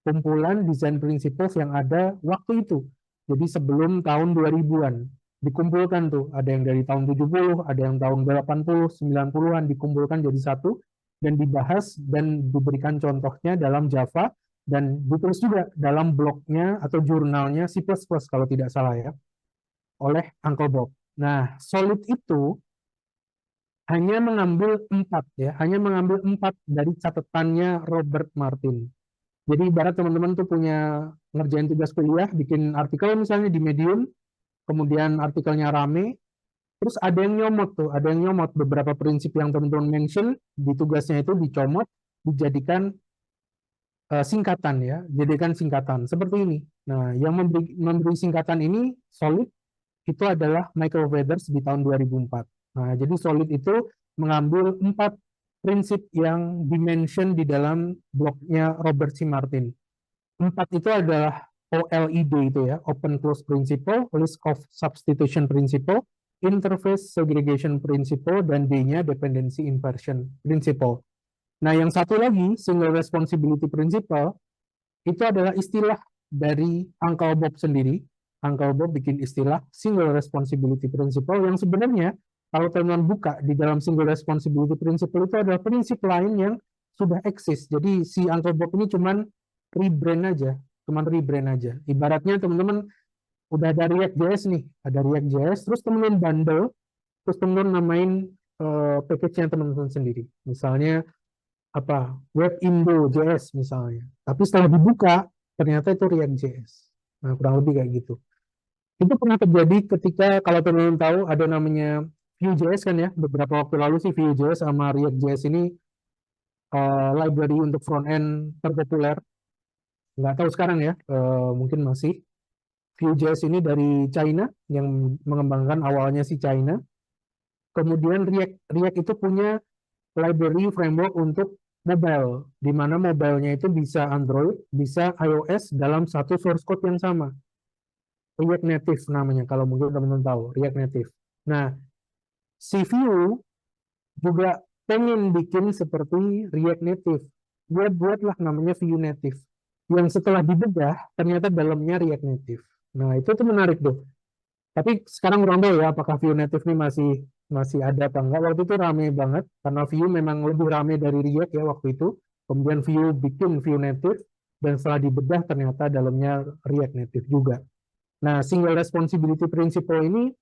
Kumpulan desain principles yang ada waktu itu. Jadi sebelum tahun 2000-an dikumpulkan tuh, ada yang dari tahun 70, ada yang tahun 80, 90-an dikumpulkan jadi satu dan dibahas dan diberikan contohnya dalam Java dan ditulis juga dalam blognya atau jurnalnya C++ kalau tidak salah ya, oleh Uncle Bob. Nah, Solid itu hanya mengambil 4 ya, hanya mengambil 4 dari catatannya Robert Martin. Jadi ibarat teman-teman tuh punya ngerjain tugas kuliah, bikin artikel misalnya di Medium, kemudian artikelnya rame, terus ada yang nyomot tuh, ada yang nyomot beberapa prinsip yang teman-teman mention di tugasnya itu dicomot, dijadikan singkatan ya, jadikan singkatan seperti ini. Nah, yang memberi singkatan ini Solid itu adalah Michael Weathers di tahun 2004. Nah, jadi Solid itu mengambil 4 prinsip yang dimention di dalam blognya Robert C. Martin. 4 itu adalah OLID itu ya, Open Close Principle, List of Substitution Principle, Interface Segregation Principle, dan D-nya Dependency Inversion Principle. Nah, yang satu lagi, Single Responsibility Principle, itu adalah istilah dari Uncle Bob sendiri. Uncle Bob bikin istilah Single Responsibility Principle yang sebenarnya kalau teman-teman buka di dalam Single Responsibility Principle itu adalah prinsip lain yang sudah eksis. Jadi si Uncle Bob ini cuman rebrand aja, Ibaratnya teman-teman udah ada React.js nih, ada React.js, terus teman-teman bundle, terus teman-teman namain package-nya teman-teman sendiri. Misalnya apa WebIndo.js misalnya. Tapi setelah dibuka ternyata itu React.js. Nah, kurang lebih kayak gitu. Itu pernah terjadi ketika kalau teman-teman tahu ada namanya Vue.js kan ya. Beberapa waktu lalu sih Vue.js sama React.js ini library untuk front end terpopuler. Nggak tahu sekarang ya, mungkin masih. Vue.js ini dari China yang mengembangkan awalnya si China. Kemudian React itu punya library framework untuk mobile, di mana mobile-nya itu bisa Android, bisa iOS dalam satu source code yang sama. React Native namanya, kalau mungkin teman-teman tahu, React Native. Nah, si Vue juga pengen bikin seperti React Native. Dia buatlah namanya Vue Native. yang setelah dibedah ternyata dalamnya React Native. Nah, itu tuh menarik tuh. Tapi sekarang kurang tahu ya apakah Vue Native ini masih masih ada apa enggak. Waktu itu rame banget karena Vue memang lebih rame dari React ya waktu itu. Kemudian Vue bikin Vue Native dan setelah dibedah ternyata dalamnya React Native juga. Nah, single responsibility principle ini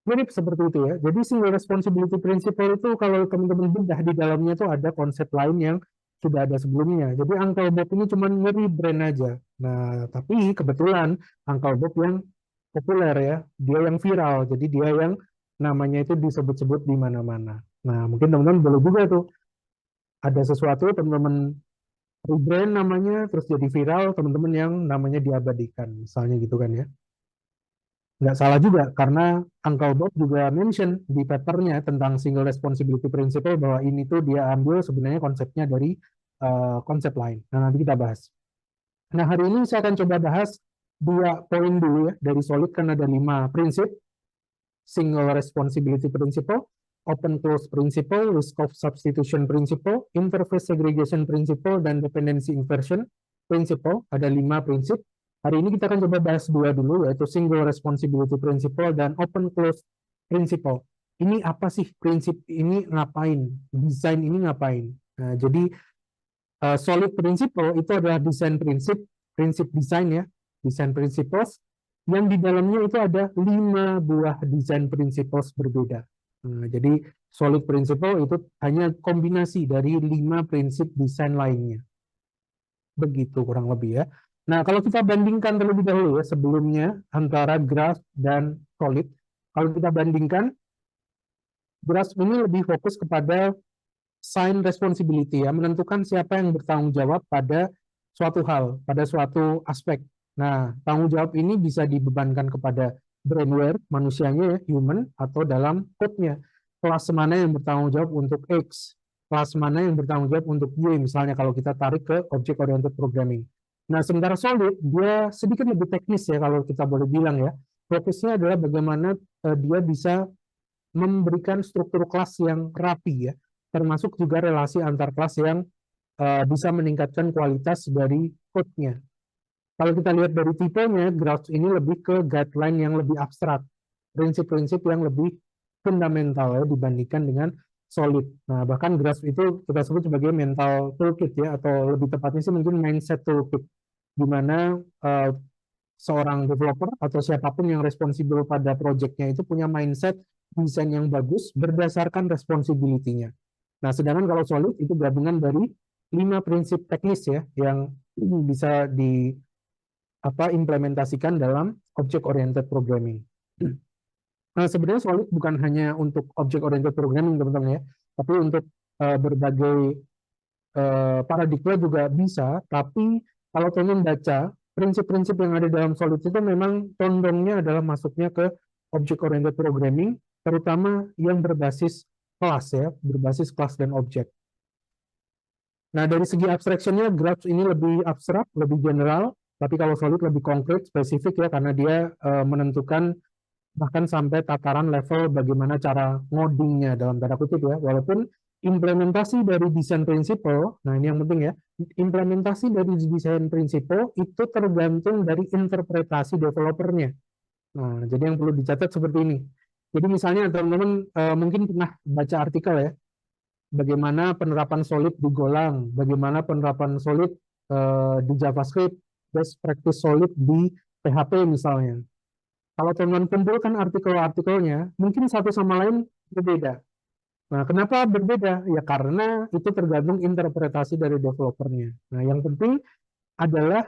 mirip seperti itu ya. Jadi single responsibility principle itu kalau teman-teman bedah di dalamnya tuh ada konsep lain yang sudah ada sebelumnya. Jadi Uncle Bob ini cuma nge-rebrand aja. Nah, tapi kebetulan Uncle Bob yang populer ya, dia yang viral. Jadi dia yang namanya itu disebut-sebut di mana-mana. Nah, mungkin teman-teman boleh juga tuh ada sesuatu teman-teman rebrand namanya terus jadi viral, teman-teman yang namanya diabadikan, misalnya gitu kan ya. Nggak salah juga karena Uncle Bob juga mention di papernya tentang single responsibility principle bahwa ini tuh dia ambil sebenarnya konsepnya dari konsep lain. Nah, nanti kita bahas. Nah, hari ini saya akan coba bahas 2 poin dulu ya dari Solid kan ada 5 prinsip: single responsibility principle, open close principle, risk of substitution principle, interface segregation principle, dan dependency inversion principle. Ada 5 prinsip. Hari ini kita akan coba bahas 2 dulu, yaitu single responsibility principle dan open close principle. Ini apa sih prinsip ini, ngapain? Desain ini ngapain? Nah, jadi solid principle itu adalah desain prinsip, prinsip desain ya, desain principles yang di dalamnya itu ada 5 buah desain principles berbeda. Nah, jadi solid principle itu hanya kombinasi dari 5 prinsip desain lainnya. Begitu kurang lebih ya. Nah, kalau kita bandingkan terlebih dahulu ya sebelumnya antara graph dan solid, kalau kita bandingkan, graph ini lebih fokus kepada sign responsibility ya, menentukan siapa yang bertanggung jawab pada suatu hal, pada suatu aspek. Nah, tanggung jawab ini bisa dibebankan kepada brainware, manusianya ya, human, atau dalam code-nya. Kelas mana yang bertanggung jawab untuk X, kelas mana yang bertanggung jawab untuk Y, misalnya kalau kita tarik ke object oriented programming. Nah, sementara Solid, dia sedikit lebih teknis ya, kalau kita boleh bilang ya. Fokusnya adalah bagaimana dia bisa memberikan struktur kelas yang rapi ya, termasuk juga relasi antar kelas yang bisa meningkatkan kualitas dari code-nya. Kalau kita lihat dari tipenya, Graph ini lebih ke guideline yang lebih abstrak, prinsip-prinsip yang lebih fundamental ya dibandingkan dengan Solid. Nah, bahkan Graph itu kita sebut sebagai mental toolkit ya, atau lebih tepatnya sih mungkin mindset toolkit, di mana seorang developer atau siapapun yang responsibel pada projectnya itu punya mindset desain yang bagus berdasarkan responsibility-nya. Nah, sedangkan kalau Solid itu gabungan dari 5 prinsip teknis ya yang bisa implementasikan dalam object oriented programming. Nah, sebenarnya Solid bukan hanya untuk object oriented programming teman-teman ya, tapi untuk berbagai paradigma juga bisa. Tapi kalau teman baca prinsip-prinsip yang ada dalam Solid itu memang condongnya adalah masuknya ke object oriented programming, terutama yang berbasis kelas ya, berbasis kelas dan objek. Nah, dari segi abstractionnya, Graph ini lebih abstrak, lebih general, tapi kalau Solid lebih konkret, spesifik ya, karena dia menentukan bahkan sampai tataran level bagaimana cara ngodingnya dalam tanda kutip ya, walaupun implementasi dari desain principle, nah ini yang penting ya, implementasi dari desain principle itu tergantung dari interpretasi developernya. Nah, jadi yang perlu dicatat seperti ini. Jadi misalnya teman-teman mungkin pernah baca artikel ya, bagaimana penerapan Solid di Golang, bagaimana penerapan Solid di JavaScript, best practice Solid di PHP misalnya. Kalau teman-teman kumpulkan artikel-artikelnya, mungkin satu sama lain berbeda. Nah, kenapa berbeda? Ya karena itu tergantung interpretasi dari developernya. Nah, yang penting adalah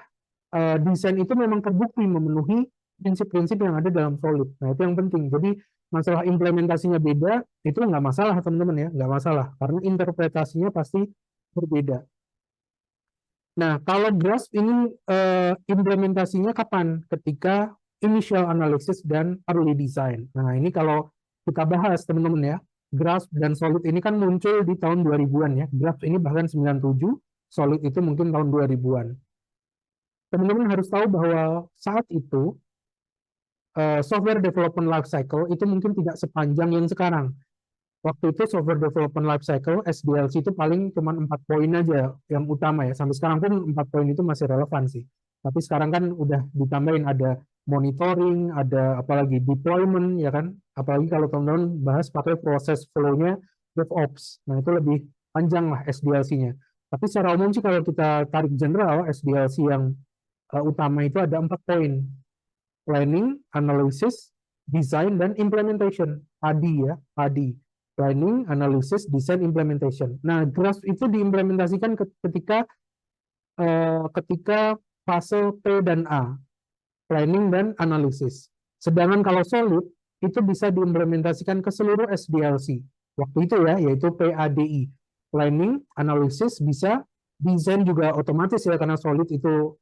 desain itu memang terbukti memenuhi prinsip-prinsip yang ada dalam Solid. Nah, itu yang penting. Jadi, masalah implementasinya beda, itu nggak masalah, teman-teman ya. Nggak masalah, karena interpretasinya pasti berbeda. Nah, kalau Grasp ini implementasinya kapan? Ketika initial analysis dan early design. Nah, ini kalau kita bahas, teman-teman ya, Grasp dan Solid ini kan muncul di tahun 2000-an ya. Grasp ini bahkan 97, Solid itu mungkin tahun 2000-an. Teman-teman harus tahu bahwa saat itu software development life cycle itu mungkin tidak sepanjang yang sekarang. waktu itu software development life cycle SDLC itu paling cuma 4 poin aja yang utama ya. Sampai sekarang pun 4 poin itu masih relevan sih. Tapi sekarang kan udah ditambahin ada monitoring, ada apalagi deployment ya kan. Apalagi kalau teman-teman bahas pakai proses flow-nya DevOps. Nah, itu lebih panjang lah SDLC-nya. Tapi secara umum sih kalau kita tarik general SDLC yang utama itu ada 4 poin. Planning, analysis, design, dan implementation. PADI ya, PADI. Planning, analysis, design, implementation. Nah, graph itu diimplementasikan ketika fase P dan A, planning dan analysis. Sedangkan kalau solid itu bisa diimplementasikan ke seluruh SDLC. Waktu itu ya, yaitu PADI. Planning, analysis bisa, desain juga otomatis ya karena solid itu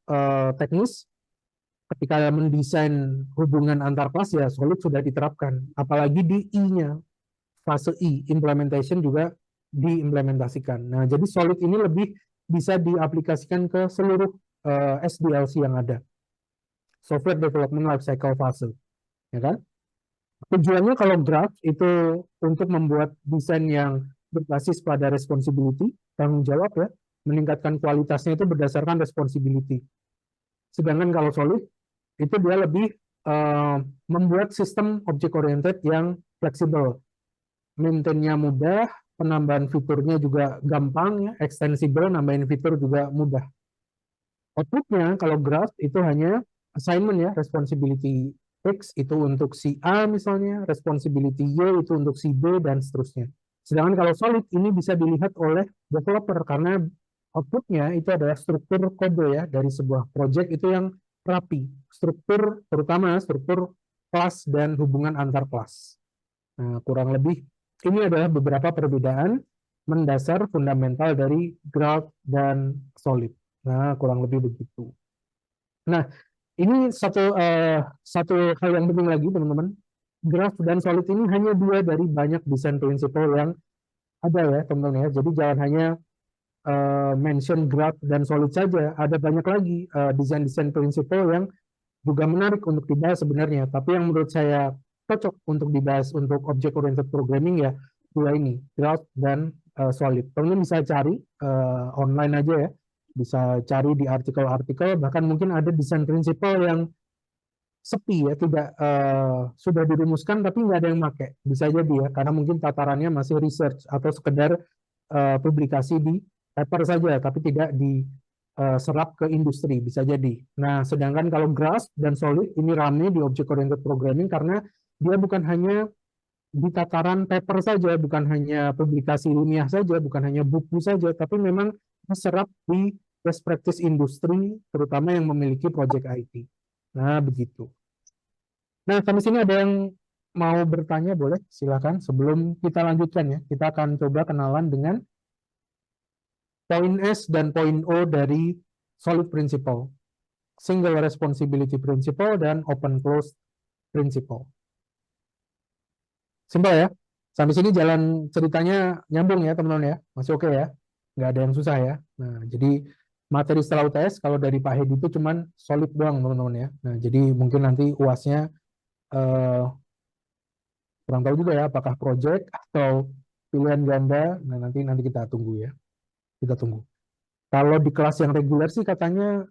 teknis. Ketika mendesain hubungan antar kelas ya solid sudah diterapkan. Apalagi di I-nya, fase I, implementation juga diimplementasikan. Nah, jadi solid ini lebih bisa diaplikasikan ke seluruh SDLC yang ada. Software Development Lifecycle Fase. Ya kan? Tujuannya kalau graph itu untuk membuat desain yang berbasis pada responsibility, tanggung jawab ya, meningkatkan kualitasnya itu berdasarkan responsibility. Sedangkan kalau solid itu dia lebih membuat sistem object oriented yang fleksibel, maintain-nya mudah, penambahan fiturnya juga gampang ya, extensible, nambahin fitur juga mudah. Outputnya kalau graph itu hanya assignment ya, responsibility X itu untuk si A misalnya, responsibility Y itu untuk si B dan seterusnya. Sedangkan kalau solid ini bisa dilihat oleh developer karena outputnya itu adalah struktur kode ya dari sebuah project itu yang rapi, struktur terutama struktur kelas dan hubungan antar kelas. Nah, kurang lebih ini adalah beberapa perbedaan mendasar fundamental dari graph dan solid. Nah, kurang lebih begitu. Nah, ini satu hal yang penting lagi teman-teman. Graph dan solid ini hanya 2 dari banyak desain prinsipal yang ada ya teman-teman ya. Jadi jangan hanya mention graph dan solid saja, ada banyak lagi desain-desain prinsipal yang juga menarik untuk dibahas sebenarnya. Tapi yang menurut saya cocok untuk dibahas untuk object oriented programming ya 2 ini, graph dan solid. Teman-teman bisa cari online aja ya, bisa cari di artikel-artikel, bahkan mungkin ada desain prinsipal yang sepi ya, tidak sudah dirumuskan tapi nggak ada yang pakai. Bisa jadi ya, karena mungkin tatarannya masih research atau sekedar publikasi di paper saja, tapi tidak diserap ke industri, bisa jadi. Nah, sedangkan kalau graph dan solid ini rame di object oriented programming karena dia bukan hanya di tataran paper saja, bukan hanya publikasi ilmiah saja, bukan hanya buku saja, tapi memang diserap di best practice industri, terutama yang memiliki project IT. Nah, begitu. Nah, sampai sini ada yang mau bertanya, boleh silakan. Sebelum kita lanjutkan ya, kita akan coba kenalan dengan poin S dan poin O dari solid principle, single responsibility principle, dan open close principle. Simpel ya. Sampai sini jalan ceritanya nyambung ya teman-teman ya. Masih oke ya. Nggak ada yang susah ya. Nah, jadi materi setelah UTS kalau dari Pak Hedi itu cuman solid doang teman-teman ya. Nah, jadi mungkin nanti UASnya kurang tahu juga ya apakah project atau pilihan ganda. Nah, nanti kita tunggu ya. Kita tunggu. Kalau di kelas yang reguler sih katanya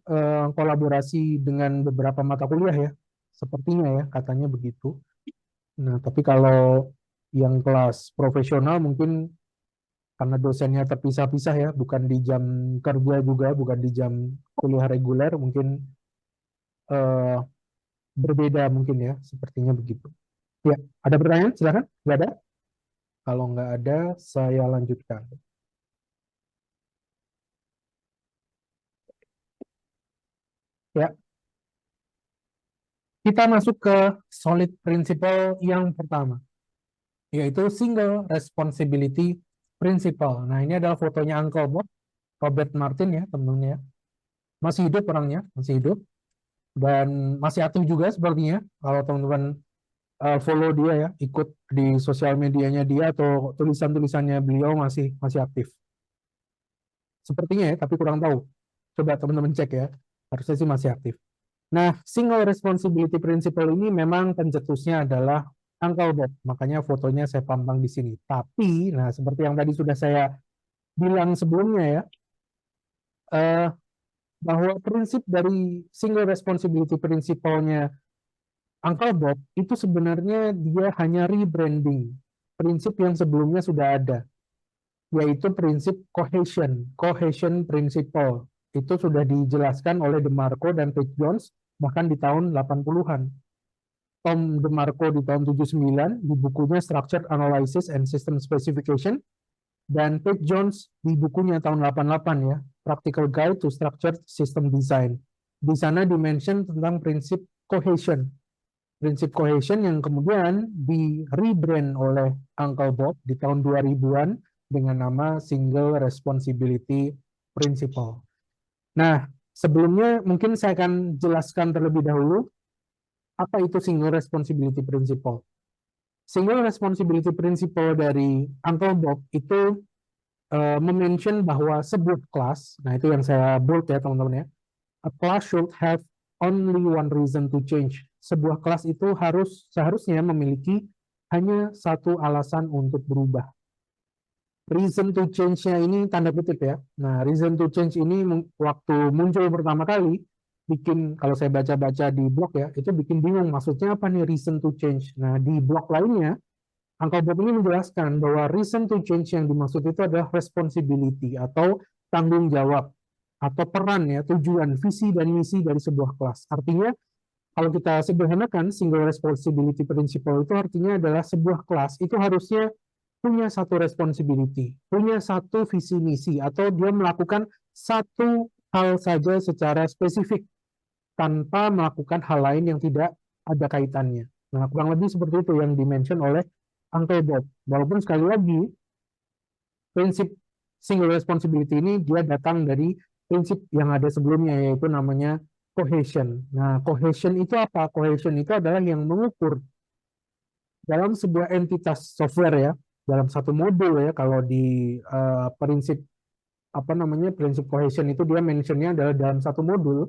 kolaborasi dengan beberapa mata kuliah ya. Sepertinya ya, katanya begitu. Nah, tapi kalau yang kelas profesional mungkin karena dosennya terpisah-pisah ya, bukan di jam kerja juga, bukan di jam kuliah reguler, mungkin eh, berbeda mungkin ya, sepertinya begitu. Ya, ada pertanyaan? Silakan. Nggak ada? Kalau nggak ada, saya lanjutkan. Ya, kita masuk ke solid principle yang pertama, yaitu single responsibility principle. Nah, ini adalah fotonya Uncle Bob, Robert Martin ya, teman-teman ya. Masih hidup orangnya, masih hidup. Dan masih aktif juga sepertinya. Kalau teman-teman follow dia ya, ikut di sosial medianya dia atau tulisan-tulisannya beliau masih aktif. Sepertinya ya, tapi kurang tahu. Coba teman-teman cek ya. Harusnya sih masih aktif. Nah, single responsibility principle ini memang pencetusnya adalah Uncle Bob. Makanya fotonya saya pampang di sini. Tapi, nah seperti yang tadi sudah saya bilang sebelumnya ya, eh, bahwa prinsip dari single responsibility principle-nya Uncle Bob itu sebenarnya dia hanya rebranding prinsip yang sebelumnya sudah ada, yaitu prinsip cohesion principle. Itu sudah dijelaskan oleh DeMarco dan Page Jones bahkan di tahun 80-an. Tom DeMarco di tahun 79 di bukunya Structured Analysis and System Specification, dan Page Jones di bukunya tahun 88 ya, Practical Guide to Structured System Design. Di sana dimention tentang prinsip cohesion. Prinsip cohesion yang kemudian di rebrand oleh Uncle Bob di tahun 2000-an dengan nama Single Responsibility Principle. Nah, sebelumnya mungkin saya akan jelaskan terlebih dahulu apa itu Single Responsibility Principle. Single Responsibility Principle dari Uncle Bob itu mention bahwa sebuah kelas, nah itu yang saya bold ya teman-teman ya, a class should have only one reason to change. Sebuah kelas itu seharusnya memiliki hanya satu alasan untuk berubah. Reason to change-nya ini tanda kutip ya. Nah, reason to change ini waktu muncul pertama kali, kalau saya baca-baca di blog ya, itu bikin bingung maksudnya apa nih reason to change. Nah, di blog lainnya, Uncle Bob ini menjelaskan bahwa reason to change yang dimaksud itu adalah responsibility atau tanggung jawab atau peran ya, tujuan, visi dan misi dari sebuah kelas. Artinya kalau kita sederhanakan single responsibility principle itu artinya adalah sebuah kelas itu harusnya punya satu responsibility, punya satu visi misi atau dia melakukan satu hal saja secara spesifik tanpa melakukan hal lain yang tidak ada kaitannya. Nah, kurang lebih seperti itu yang dimention oleh Uncle Bob. Walaupun sekali lagi prinsip single responsibility ini dia datang dari prinsip yang ada sebelumnya yaitu namanya cohesion. Nah, cohesion itu apa? Cohesion itu adalah yang mengukur dalam sebuah entitas software ya, dalam satu modul ya, kalau di prinsip apa namanya prinsip cohesion itu dia mentionnya adalah dalam satu modul.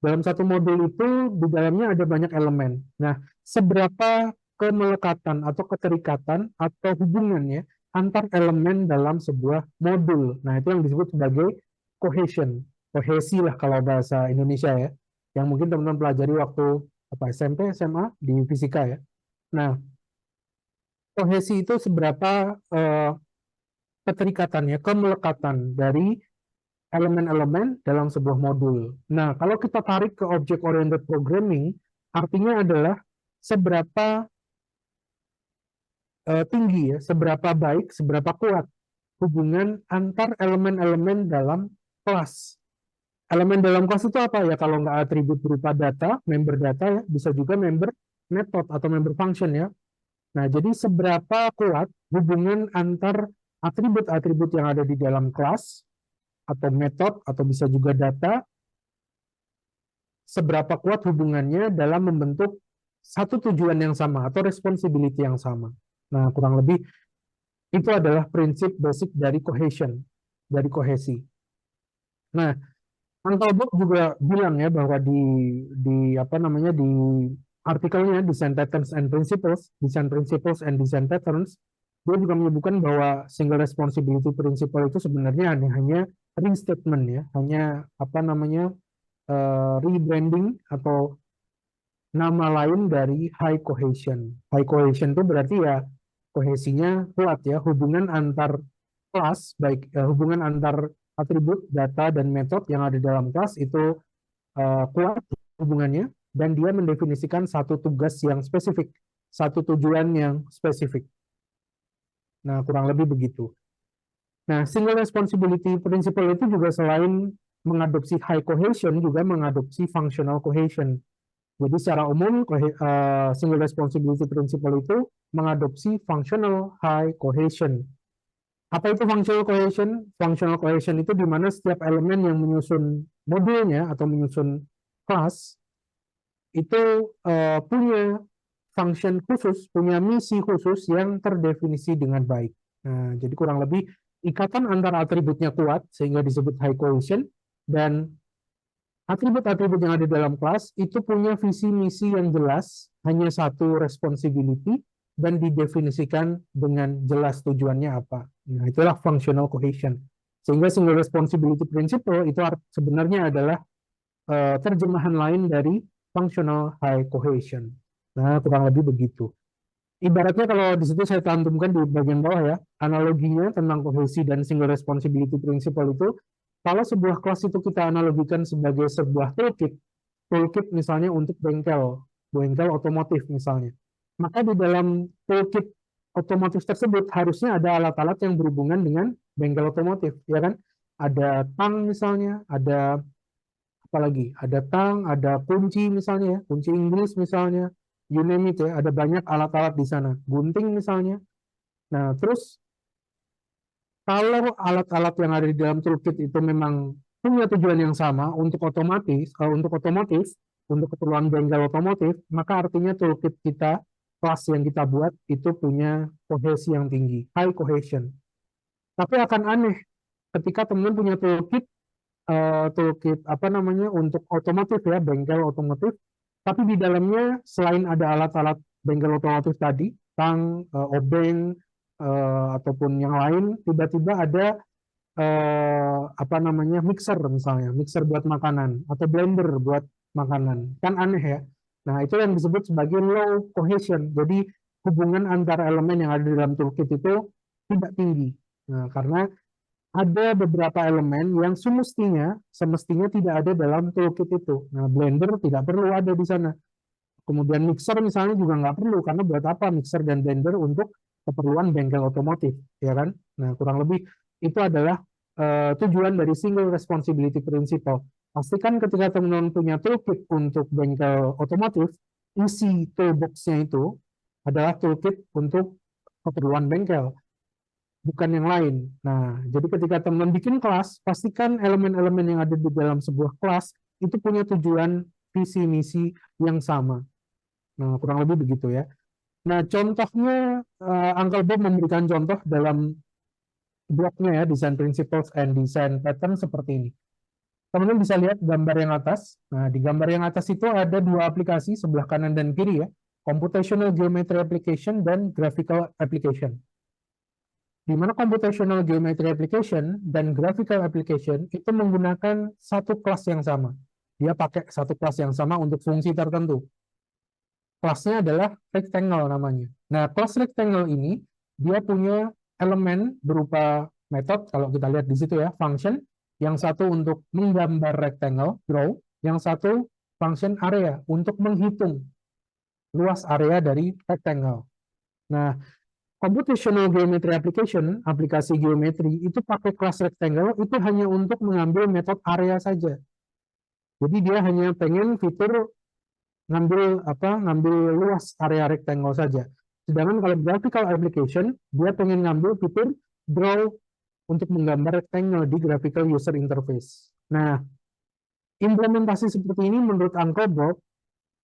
Dalam satu modul itu di dalamnya ada banyak elemen. Nah, seberapa kemelekatan atau keterikatan atau hubungannya antar elemen dalam sebuah modul. Nah, itu yang disebut sebagai cohesion. Kohesi lah kalau bahasa Indonesia ya. Yang mungkin teman-teman pelajari waktu SMP, SMA di fisika ya. Nah, kohesi itu seberapa keterikatannya, kemelekatan dari elemen-elemen dalam sebuah modul. Nah, kalau kita tarik ke object-oriented programming, artinya adalah seberapa tinggi ya, seberapa baik, seberapa kuat hubungan antar elemen-elemen dalam kelas. Elemen dalam kelas itu apa ya? Kalau nggak atribut berupa data, member data ya, bisa juga member method atau member function ya. Nah, jadi seberapa kuat hubungan antar atribut-atribut yang ada di dalam kelas atau method atau bisa juga data, seberapa kuat hubungannya dalam membentuk satu tujuan yang sama atau responsibility yang sama. Nah, kurang lebih itu adalah prinsip basic dari cohesion, dari kohesi. Nah, Uncle Bob juga bilang ya bahwa di apa namanya di artikelnya Design Patterns and Principles, Design Principles and Design Patterns, dia juga menyebutkan bahwa single responsibility principle itu sebenarnya hanya restatement ya, hanya apa namanya rebranding atau nama lain dari high cohesion. High cohesion itu berarti ya kohesinya kuat ya, hubungan antar kelas, baik hubungan antar atribut, data, dan metode yang ada dalam kelas itu kuat hubungannya, dan dia mendefinisikan satu tugas yang spesifik, satu tujuan yang spesifik. Nah, kurang lebih begitu. Nah, single responsibility principle itu juga selain mengadopsi high cohesion, juga mengadopsi functional cohesion. Jadi secara umum, single responsibility principle itu mengadopsi functional high cohesion. Apa itu functional cohesion? Functional cohesion itu di mana setiap elemen yang menyusun modulnya atau menyusun kelas itu punya function khusus, punya misi khusus yang terdefinisi dengan baik. Nah, jadi kurang lebih ikatan antara atributnya kuat sehingga disebut high cohesion, dan atribut-atribut yang ada dalam kelas itu punya visi misi yang jelas, hanya satu responsibility, dan didefinisikan dengan jelas tujuannya apa. Nah, itulah functional cohesion. Sehingga single responsibility principle itu sebenarnya adalah terjemahan lain dari functional high cohesion. Nah, kurang lebih begitu. Ibaratnya kalau di situ saya cantumkan di bagian bawah ya, analoginya tentang kohesi dan single responsibility principle itu, kalau sebuah kelas itu kita analogikan sebagai sebuah toolkit misalnya untuk bengkel otomotif misalnya. Maka di dalam toolkit otomotif tersebut harusnya ada alat-alat yang berhubungan dengan bengkel otomotif, ya kan? Ada tang misalnya, ada apalagi ada tang, ada kunci misalnya ya, kunci Inggris misalnya, you name it ya, ada banyak alat-alat di sana, gunting misalnya. Nah, terus kalau alat-alat yang ada di dalam toolkit itu memang punya tujuan yang sama untuk keperluan bengkel otomotif, maka artinya toolkit kita, kelas yang kita buat itu punya kohesi yang tinggi, high cohesion. Tapi akan aneh ketika teman punya toolkit apa namanya untuk otomotif ya, bengkel otomotif, tapi di dalamnya selain ada alat-alat bengkel otomotif tadi, tang, obeng, ataupun yang lain, tiba-tiba ada apa namanya mixer misalnya, mixer buat makanan atau blender buat makanan, kan aneh ya. Nah, itu yang disebut sebagai low cohesion. Jadi hubungan antara elemen yang ada di dalam toolkit itu tidak tinggi. Nah, karena ada beberapa elemen yang semestinya tidak ada dalam toolkit itu. Nah, blender tidak perlu ada di sana. Kemudian mixer misalnya juga nggak perlu, karena buat apa mixer dan blender untuk keperluan bengkel otomotif, ya kan? Nah, kurang lebih itu adalah tujuan dari single responsibility principle. Pastikan ketika teman-teman punya toolkit untuk bengkel otomotif, isi toolbox-nya itu adalah toolkit untuk keperluan bengkel, bukan yang lain. Nah, jadi ketika teman-teman bikin kelas, pastikan elemen-elemen yang ada di dalam sebuah kelas itu punya tujuan visi misi yang sama. Nah, kurang lebih begitu ya. Nah, contohnya Uncle Bob memberikan contoh dalam blognya ya, Design Principles and Design Pattern seperti ini. Teman-teman bisa lihat gambar yang atas. Nah, di gambar yang atas itu ada dua aplikasi, sebelah kanan dan kiri ya. Computational Geometry Application dan Graphical Application. Di mana Computational Geometry Application dan Graphical Application itu menggunakan satu kelas yang sama. Dia pakai satu kelas yang sama untuk fungsi tertentu. Kelasnya adalah rectangle namanya. Nah, kelas rectangle ini dia punya elemen berupa method, kalau kita lihat di situ ya, function. Yang satu untuk menggambar rectangle, draw. Yang satu function area, untuk menghitung luas area dari rectangle. Nah, computational geometry application, aplikasi geometri, itu pakai kelas rectangle, itu hanya untuk mengambil metode area saja. Jadi dia hanya pengen fitur ngambil luas area rectangle saja. Sedangkan kalau graphical application, dia pengen ngambil fitur draw untuk menggambar rectangle di graphical user interface. Nah, implementasi seperti ini menurut Uncle Bob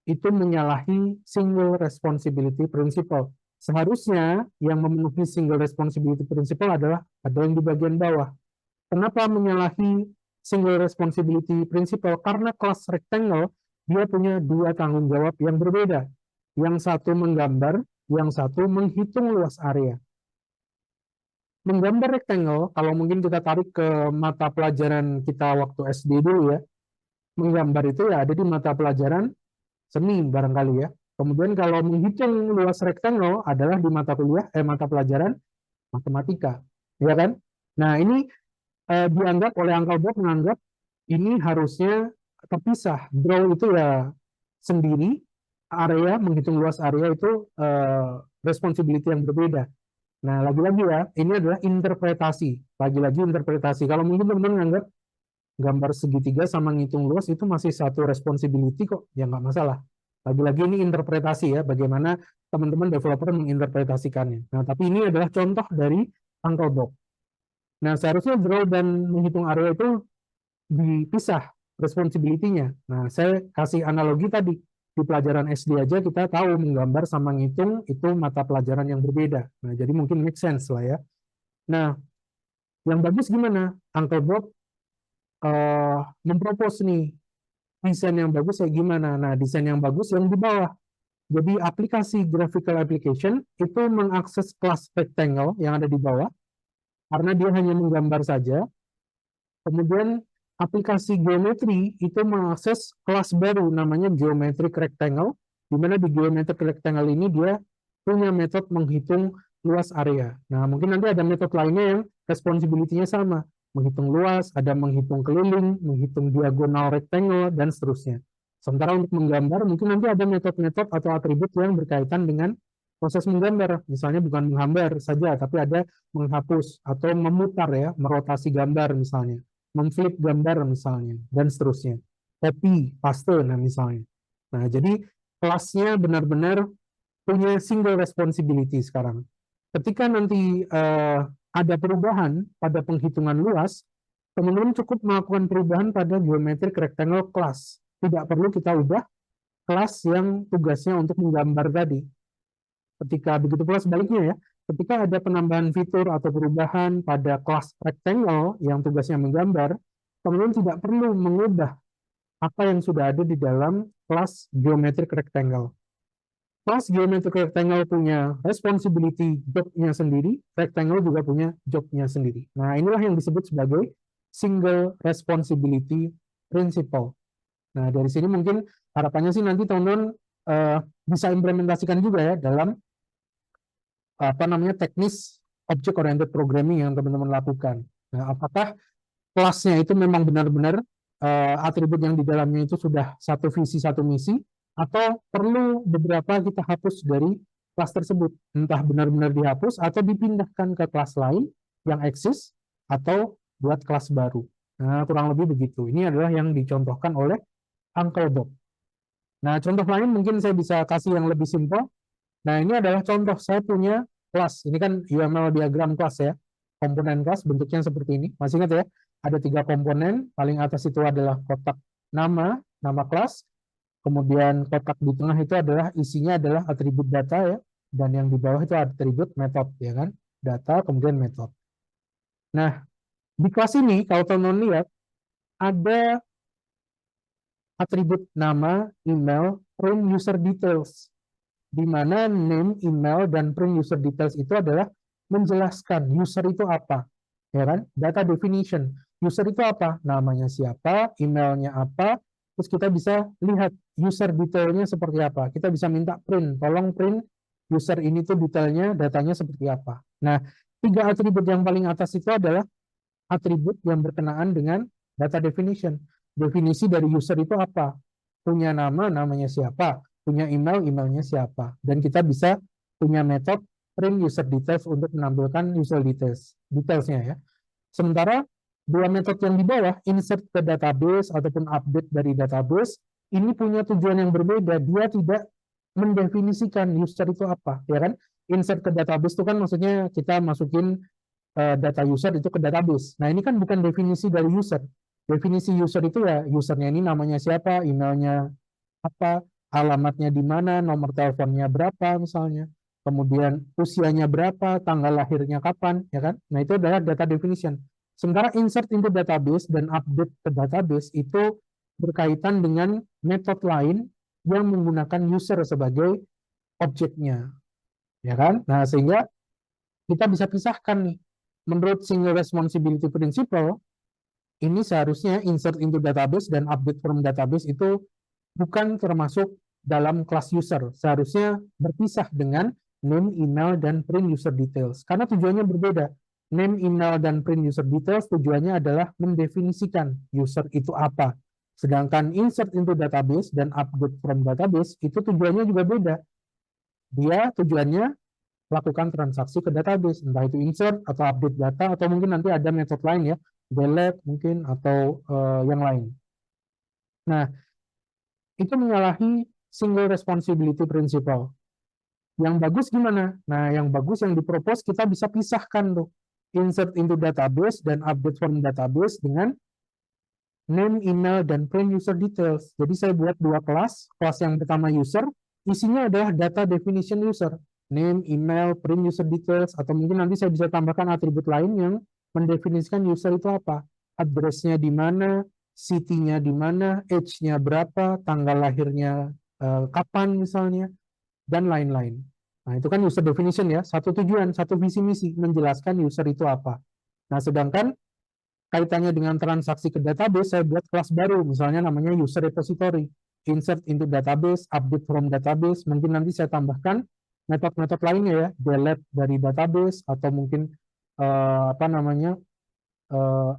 itu menyalahi single responsibility principle. Seharusnya yang memenuhi single responsibility principle adalah ada yang di bagian bawah. Kenapa menyalahi single responsibility principle? Karena kelas rectangle dia punya dua tanggung jawab yang berbeda. Yang satu menggambar, yang satu menghitung luas area. Menggambar rectangle, kalau mungkin kita tarik ke mata pelajaran kita waktu SD dulu ya, menggambar itu ya ada di mata pelajaran seni barangkali ya. Kemudian kalau menghitung luas rectangle adalah di mata pelajaran matematika, ya kan? Nah, ini dianggap oleh Uncle Bob menganggap ini harusnya terpisah. Draw itu ya sendiri, area, menghitung luas area itu responsibility yang berbeda. Nah, lagi-lagi ya, ini adalah interpretasi. Lagi-lagi interpretasi. Kalau mungkin teman-teman menganggap gambar segitiga sama ngitung luas itu masih satu responsibility kok, ya nggak masalah. Lagi-lagi ini interpretasi ya, bagaimana teman-teman developer menginterpretasikannya. Nah, tapi ini adalah contoh dari Uncle Bob. Nah, seharusnya draw dan menghitung area itu dipisah responsibility-nya. Nah, saya kasih analogi tadi. Di pelajaran SD aja kita tahu menggambar sama ngitung itu mata pelajaran yang berbeda. Nah, jadi mungkin make sense lah ya. Nah, yang bagus gimana? Uncle Bob mempropos nih desain yang bagus kayak gimana. Nah, desain yang bagus yang di bawah. Jadi aplikasi graphical application itu mengakses kelas rectangle yang ada di bawah, karena dia hanya menggambar saja. Kemudian aplikasi geometri itu mengakses kelas baru namanya geometric rectangle, di mana di geometric rectangle ini dia punya metode menghitung luas area. Nah, mungkin nanti ada metode lainnya yang responsibility-nya sama, menghitung luas, ada menghitung keliling, menghitung diagonal rectangle, dan seterusnya. Sementara untuk menggambar, mungkin nanti ada metode-metode atau atribut yang berkaitan dengan proses menggambar. Misalnya bukan menggambar saja, tapi ada menghapus atau memutar ya, merotasi gambar misalnya, memflip gambar misalnya, dan seterusnya. Copy, paste, nah misalnya. Nah, jadi kelasnya benar-benar punya single responsibility sekarang. Ketika nanti ada perubahan pada penghitungan luas, teman-teman cukup melakukan perubahan pada geometric rectangle class. Tidak perlu kita ubah kelas yang tugasnya untuk menggambar tadi. Ketika begitu pula sebaliknya ya, ketika ada penambahan fitur atau perubahan pada kelas rectangle yang tugasnya menggambar, teman-teman tidak perlu mengubah apa yang sudah ada di dalam kelas geometric rectangle. Kelas geometric rectangle punya responsibility job-nya sendiri, rectangle juga punya job-nya sendiri. Nah, inilah yang disebut sebagai single responsibility principle. Nah, dari sini mungkin harapannya sih nanti teman-teman bisa implementasikan juga ya dalam teknis object oriented programming yang teman-teman lakukan. Nah, apakah kelasnya itu memang benar-benar atribut yang di dalamnya itu sudah satu visi satu misi, atau perlu beberapa kita hapus dari kelas tersebut, entah benar-benar dihapus atau dipindahkan ke kelas lain yang eksis atau buat kelas baru. Nah, kurang lebih begitu. Ini adalah yang dicontohkan oleh Uncle Bob. Nah, contoh lain mungkin saya bisa kasih yang lebih simpel. Nah, ini adalah contoh saya punya kelas. Ini kan UML diagram kelas ya. Komponen kelas bentuknya seperti ini. Masih ingat ya? Ada 3 komponen. Paling atas itu adalah kotak nama kelas. Kemudian kotak di tengah itu adalah isinya adalah atribut data ya. Dan yang di bawah itu atribut metode ya kan. Data kemudian metode. Nah, di kelas ini kalau teman-teman lihat ada atribut nama, email, print user details, di mana name, email, dan print user details itu adalah menjelaskan user itu apa, ya kan? Data definition, user itu apa, namanya siapa, emailnya apa, terus kita bisa lihat user detailnya seperti apa. Kita bisa minta print, tolong print user ini tuh detailnya, datanya seperti apa. Nah, 3 atribut yang paling atas itu adalah atribut yang berkenaan dengan data definition. Definisi dari user itu apa? Punya nama, namanya siapa? Punya email, emailnya siapa? Dan kita bisa punya metode print user details untuk menampilkan user detailsnya ya. Sementara 2 metode yang di bawah, insert ke database ataupun update dari database, ini punya tujuan yang berbeda. Dia tidak mendefinisikan user itu apa, ya kan? Insert ke database itu kan maksudnya kita masukin data user itu ke database. Nah, ini kan bukan definisi dari user. Definisi user itu ya usernya ini namanya siapa, emailnya apa, alamatnya di mana, nomor teleponnya berapa misalnya, kemudian usianya berapa, tanggal lahirnya kapan, ya kan? Nah, itu adalah data definition. Sementara insert into database dan update ke database itu berkaitan dengan metode lain yang menggunakan user sebagai objeknya, ya kan? Nah, sehingga kita bisa pisahkan nih. Menurut single responsibility principle, ini seharusnya insert into database dan update from database itu bukan termasuk dalam kelas user. Seharusnya berpisah dengan name, email, dan print user details. Karena tujuannya berbeda. Name, email, dan print user details tujuannya adalah mendefinisikan user itu apa. Sedangkan insert into database dan update from database itu tujuannya juga beda. Dia tujuannya lakukan transaksi ke database, entah itu insert atau update data, atau mungkin nanti ada metode lain ya, delete mungkin, atau yang lain. Nah, itu menyalahi single responsibility principle. Yang bagus gimana? Nah, yang bagus yang dipropose kita bisa pisahkan tuh, insert into database dan update from database dengan name, email, dan print user details. Jadi saya buat 2 kelas. Kelas yang pertama user, isinya adalah data definition user. Name, email, print user details, atau mungkin nanti saya bisa tambahkan atribut lain yang mendefinisikan user itu apa. Address-nya di mana, city-nya di mana, age-nya berapa, tanggal lahirnya kapan misalnya, dan lain-lain. Nah, itu kan user definition ya, satu tujuan, satu visi misi, menjelaskan user itu apa. Nah, sedangkan kaitannya dengan transaksi ke database, saya buat kelas baru, misalnya namanya user repository, insert into database, update from database, mungkin nanti saya tambahkan metode-metode lainnya ya, delete dari database, atau mungkin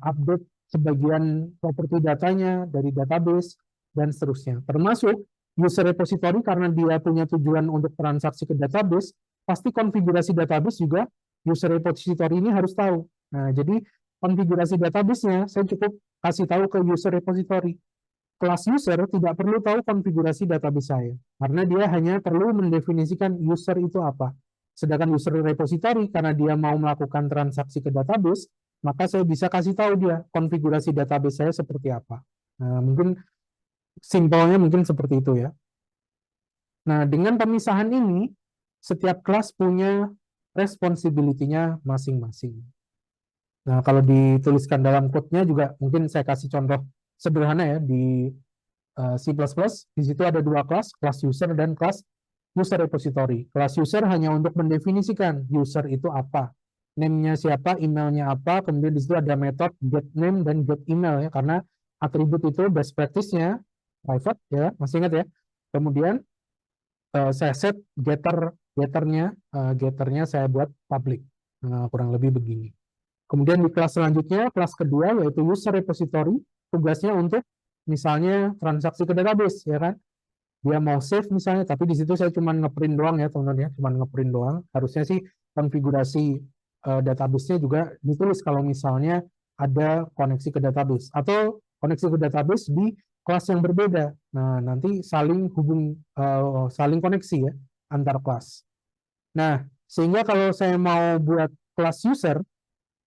update sebagian properti datanya dari database, dan seterusnya. Termasuk user repository karena dia punya tujuan untuk transaksi ke database, pasti konfigurasi database juga user repository ini harus tahu. Nah, jadi konfigurasi database-nya saya cukup kasih tahu ke user repository. Kelas user tidak perlu tahu konfigurasi database saya, karena dia hanya perlu mendefinisikan user itu apa. Sedangkan user repository, karena dia mau melakukan transaksi ke database, maka saya bisa kasih tahu dia konfigurasi database saya seperti apa. Nah, mungkin simpelnya mungkin seperti itu ya. Nah, dengan pemisahan ini, setiap kelas punya responsibility-nya masing-masing. Nah, kalau dituliskan dalam code-nya juga mungkin saya kasih contoh sederhana ya di C++. Di situ ada dua kelas user dan kelas user repository. Kelas user hanya untuk mendefinisikan user itu apa, name-nya siapa, emailnya apa, kemudian di situ ada metode get name dan get email ya, karena atribut itu best practice-nya private ya, masih ingat ya. Kemudian saya set getternya saya buat public. Nah, kurang lebih begini. Kemudian di kelas selanjutnya, kelas kedua yaitu user repository, tugasnya untuk misalnya transaksi ke database ya kan. Dia mau save misalnya, tapi di situ saya cuma ngeprint doang ya teman-teman ya, cuma ngeprint doang. Harusnya sih konfigurasi database-nya juga ditulis kalau misalnya ada koneksi ke database atau koneksi ke database di kelas yang berbeda. Nah, nanti saling koneksi ya antar kelas. Nah, sehingga kalau saya mau buat kelas user,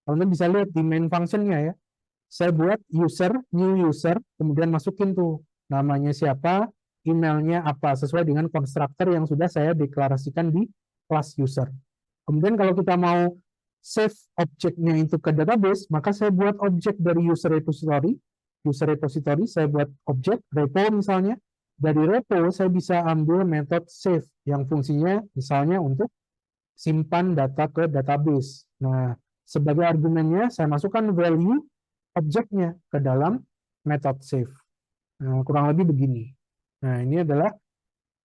teman-teman bisa lihat di main function-nya ya. Saya buat user, new user, kemudian masukin tuh namanya siapa, emailnya apa, sesuai dengan konstruktor yang sudah saya deklarasikan di kelas user. Kemudian kalau kita mau save objeknya itu ke database, maka saya buat objek dari user repository, saya buat objek, repo misalnya. Dari repo saya bisa ambil metode save yang fungsinya misalnya untuk simpan data ke database. Nah, sebagai argumennya saya masukkan value objeknya ke dalam method save. Nah, kurang lebih begini. Nah, ini adalah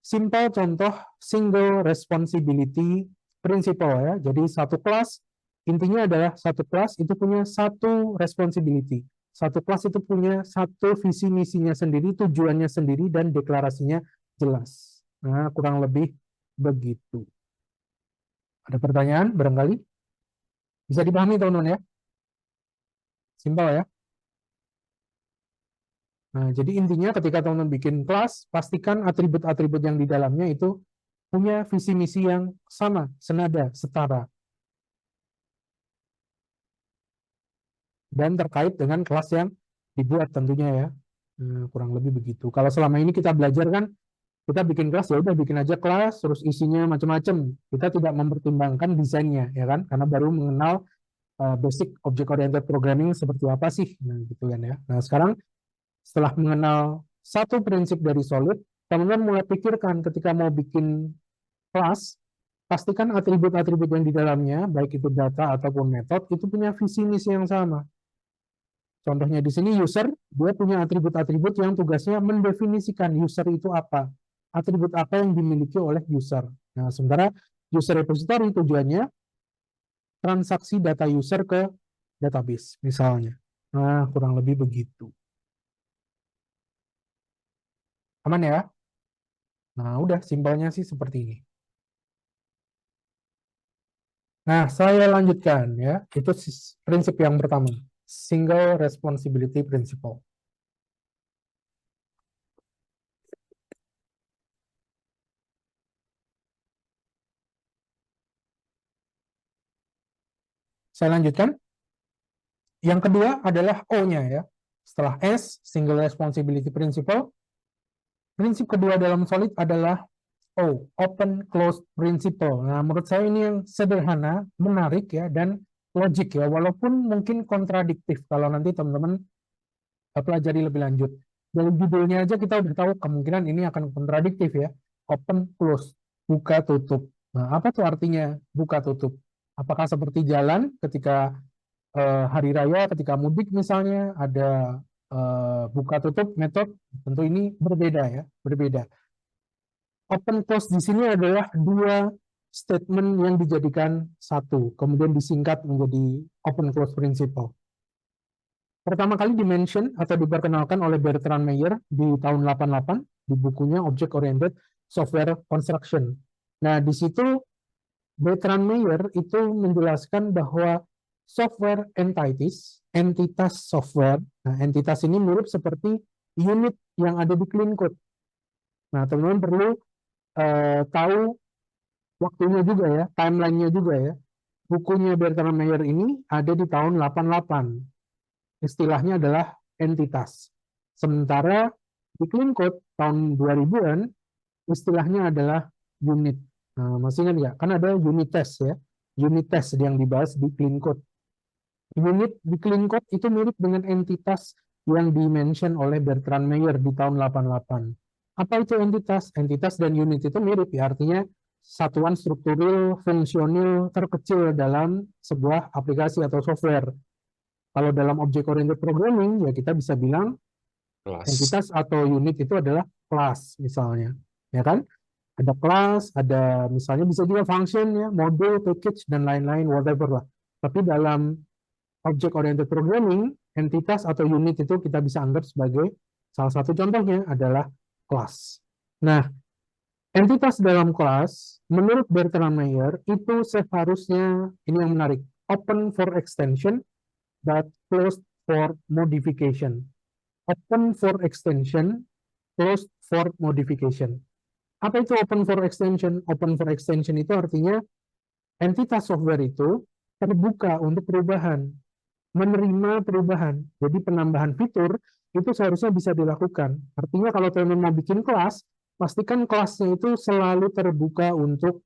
simple contoh single responsibility principle ya. Jadi satu kelas, intinya adalah satu kelas itu punya satu responsibility. Satu kelas itu punya satu visi misinya sendiri, tujuannya sendiri, dan deklarasinya jelas. Nah, kurang lebih begitu. Ada pertanyaan barangkali? Bisa dipahami teman-teman ya? Simpel ya? Nah, jadi intinya ketika teman-teman bikin kelas, pastikan atribut-atribut yang di dalamnya itu punya visi misi yang sama, senada, setara. Dan terkait dengan kelas yang dibuat tentunya ya. Nah, kurang lebih begitu. Kalau selama ini kita belajar kan, kita bikin kelas ya udah bikin aja kelas, terus isinya macam-macam. Kita tidak mempertimbangkan desainnya ya kan, karena baru mengenal basic object oriented programming seperti apa sih, nah gitu kan ya. Nah, sekarang setelah mengenal satu prinsip dari Solid, teman-teman mulai pikirkan ketika mau bikin kelas, pastikan atribut-atribut yang di dalamnya, baik itu data ataupun metode, itu punya visi misi yang sama. Contohnya di sini user, dia punya atribut-atribut yang tugasnya mendefinisikan user itu apa, atribut apa yang dimiliki oleh user. Nah, sementara user repository tujuannya transaksi data user ke database, misalnya. Nah, kurang lebih begitu. Aman ya? Nah, udah simpelnya sih seperti ini. Nah, saya lanjutkan ya. Itu prinsip yang pertama, single responsibility principle. Saya lanjutkan. Yang kedua adalah O-nya ya. Setelah S, single responsibility principle, prinsip kedua dalam Solid adalah O, open closed principle. Nah, menurut saya ini yang sederhana, menarik ya, dan logik ya, walaupun mungkin kontradiktif kalau nanti teman-teman pelajari lebih lanjut. Dari judulnya aja kita udah tahu kemungkinan ini akan kontradiktif ya, open closed. buka tutup. Nah, apa tuh artinya buka tutup? Apakah seperti jalan ketika hari raya, ketika mudik misalnya ada buka tutup metode? Tentu ini berbeda ya, berbeda. Open close di sini adalah dua statement yang dijadikan satu, kemudian disingkat menjadi open close principle. Pertama kali dimention atau diperkenalkan oleh Bertrand Meyer di tahun 88 di bukunya Object Oriented Software Construction. Nah, di situ Bertrand Meyer itu menjelaskan bahwa software entities, entitas software, nah entitas ini mirip seperti unit yang ada di clean code. Nah, teman-teman perlu tahu waktunya juga ya, timeline-nya juga ya. Bukunya Bertrand Meyer ini ada di tahun 88. Istilahnya adalah entitas. Sementara di clean code tahun 2000-an istilahnya adalah unit. Nah, masih ingat nggak? Kan ada unit test ya. Unit test yang dibahas di clean code. Unit di clean code itu mirip dengan entitas yang dimention oleh Bertrand Meyer di tahun 88. Apa itu entitas? Entitas dan unit itu mirip ya, artinya satuan struktural fungsional terkecil dalam sebuah aplikasi atau software. Kalau dalam object oriented programming ya kita bisa bilang entitas atau unit itu adalah kelas misalnya, ya kan? Ada kelas, ada misalnya bisa juga function ya, module, package dan lain-lain whatever lah. Tapi dalam object oriented programming, entitas atau unit itu kita bisa anggap sebagai salah satu contohnya adalah kelas. Nah, entitas dalam kelas menurut Bertrand Meyer itu seharusnya ini yang menarik, open for extension but closed for modification. Open for extension, closed for modification. Apa itu open for extension? Open for extension itu artinya entitas software itu terbuka untuk perubahan, menerima perubahan. Jadi penambahan fitur itu seharusnya bisa dilakukan. Artinya kalau teman-teman mau bikin kelas, pastikan kelasnya itu selalu terbuka untuk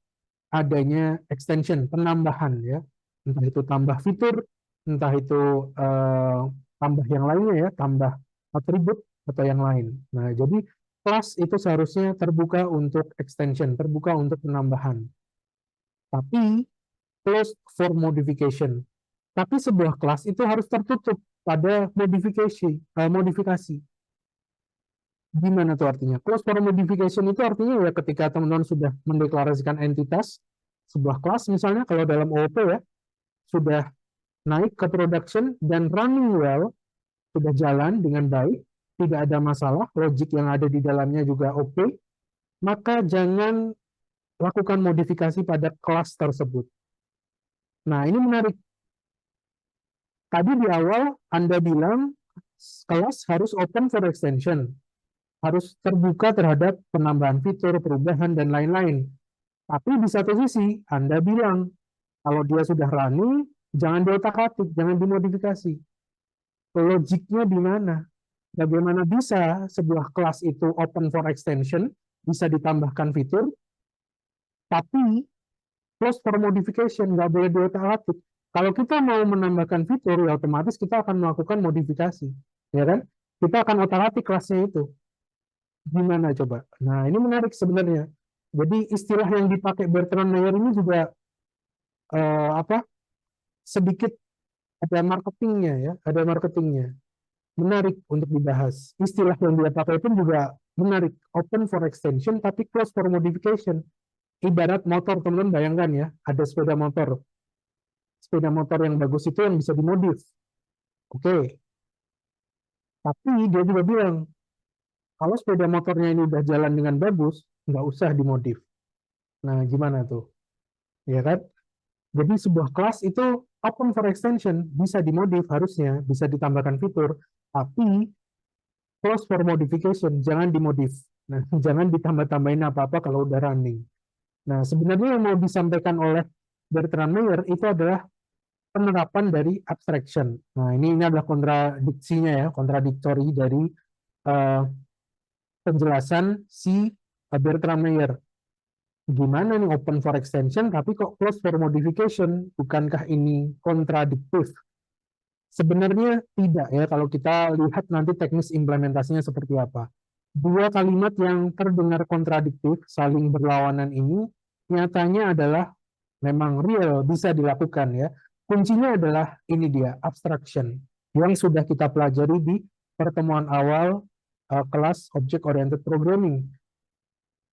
adanya extension, penambahan ya. Entah itu tambah fitur, entah itu tambah yang lainnya ya, tambah atribut atau yang lain. Nah, jadi kelas itu seharusnya terbuka untuk extension, terbuka untuk penambahan. Tapi closed for modification. Tapi sebuah kelas itu harus tertutup pada modifikasi. Gimana tuh artinya? Closed for modification itu artinya ya ketika teman-teman sudah mendeklarasikan entitas sebuah kelas misalnya kalau dalam OOP ya sudah naik ke production dan running well, sudah jalan dengan baik, tidak ada masalah, logik yang ada di dalamnya juga oke, maka jangan lakukan modifikasi pada kelas tersebut. Nah, ini menarik. Tadi di awal Anda bilang kelas harus open for extension, harus terbuka terhadap penambahan fitur, perubahan, dan lain-lain. Tapi di satu sisi, Anda bilang, kalau dia sudah running, jangan diotak-atik, jangan dimodifikasi. Logiknya di mana? Bagaimana bisa sebuah kelas itu open for extension, bisa ditambahkan fitur, tapi close for modification, nggak boleh diotak-atik. Kalau kita mau menambahkan fitur, ya otomatis kita akan melakukan modifikasi. Ya kan? Kita akan otak-atik kelasnya itu. Gimana coba? Nah, ini menarik sebenarnya. Jadi istilah yang dipakai Bertrand Meyer ini juga sedikit ada marketingnya ya, ada marketingnya. Menarik untuk dibahas. Istilah yang dia pakai pun juga menarik. Open for extension, tapi close for modification. Ibarat motor, teman-teman bayangkan ya, ada sepeda motor. Sepeda motor yang bagus itu yang bisa dimodif. Oke. Tapi dia juga bilang, kalau sepeda motornya ini udah jalan dengan bagus, nggak usah dimodif. Nah, gimana tuh? Ya kan? Jadi sebuah kelas itu open for extension, bisa dimodif harusnya, bisa ditambahkan fitur, tapi close for modification, jangan dimodif. Nah, jangan ditambah-tambahin apa-apa kalau udah running. Nah, sebenarnya yang mau disampaikan oleh Bertrand Meyer itu adalah penerapan dari abstraction. Nah, ini adalah kontradiksinya ya, kontradiktori dari penjelasan si Bertrand Meyer. Gimana nih open for extension, tapi kok close for modification? Bukankah ini kontradiktif? Sebenarnya tidak ya, kalau kita lihat nanti teknis implementasinya seperti apa. Dua kalimat yang terdengar kontradiktif, saling berlawanan ini nyatanya adalah memang real, bisa dilakukan ya. Kuncinya adalah ini dia, abstraction, yang sudah kita pelajari di pertemuan awal kelas Object Oriented Programming.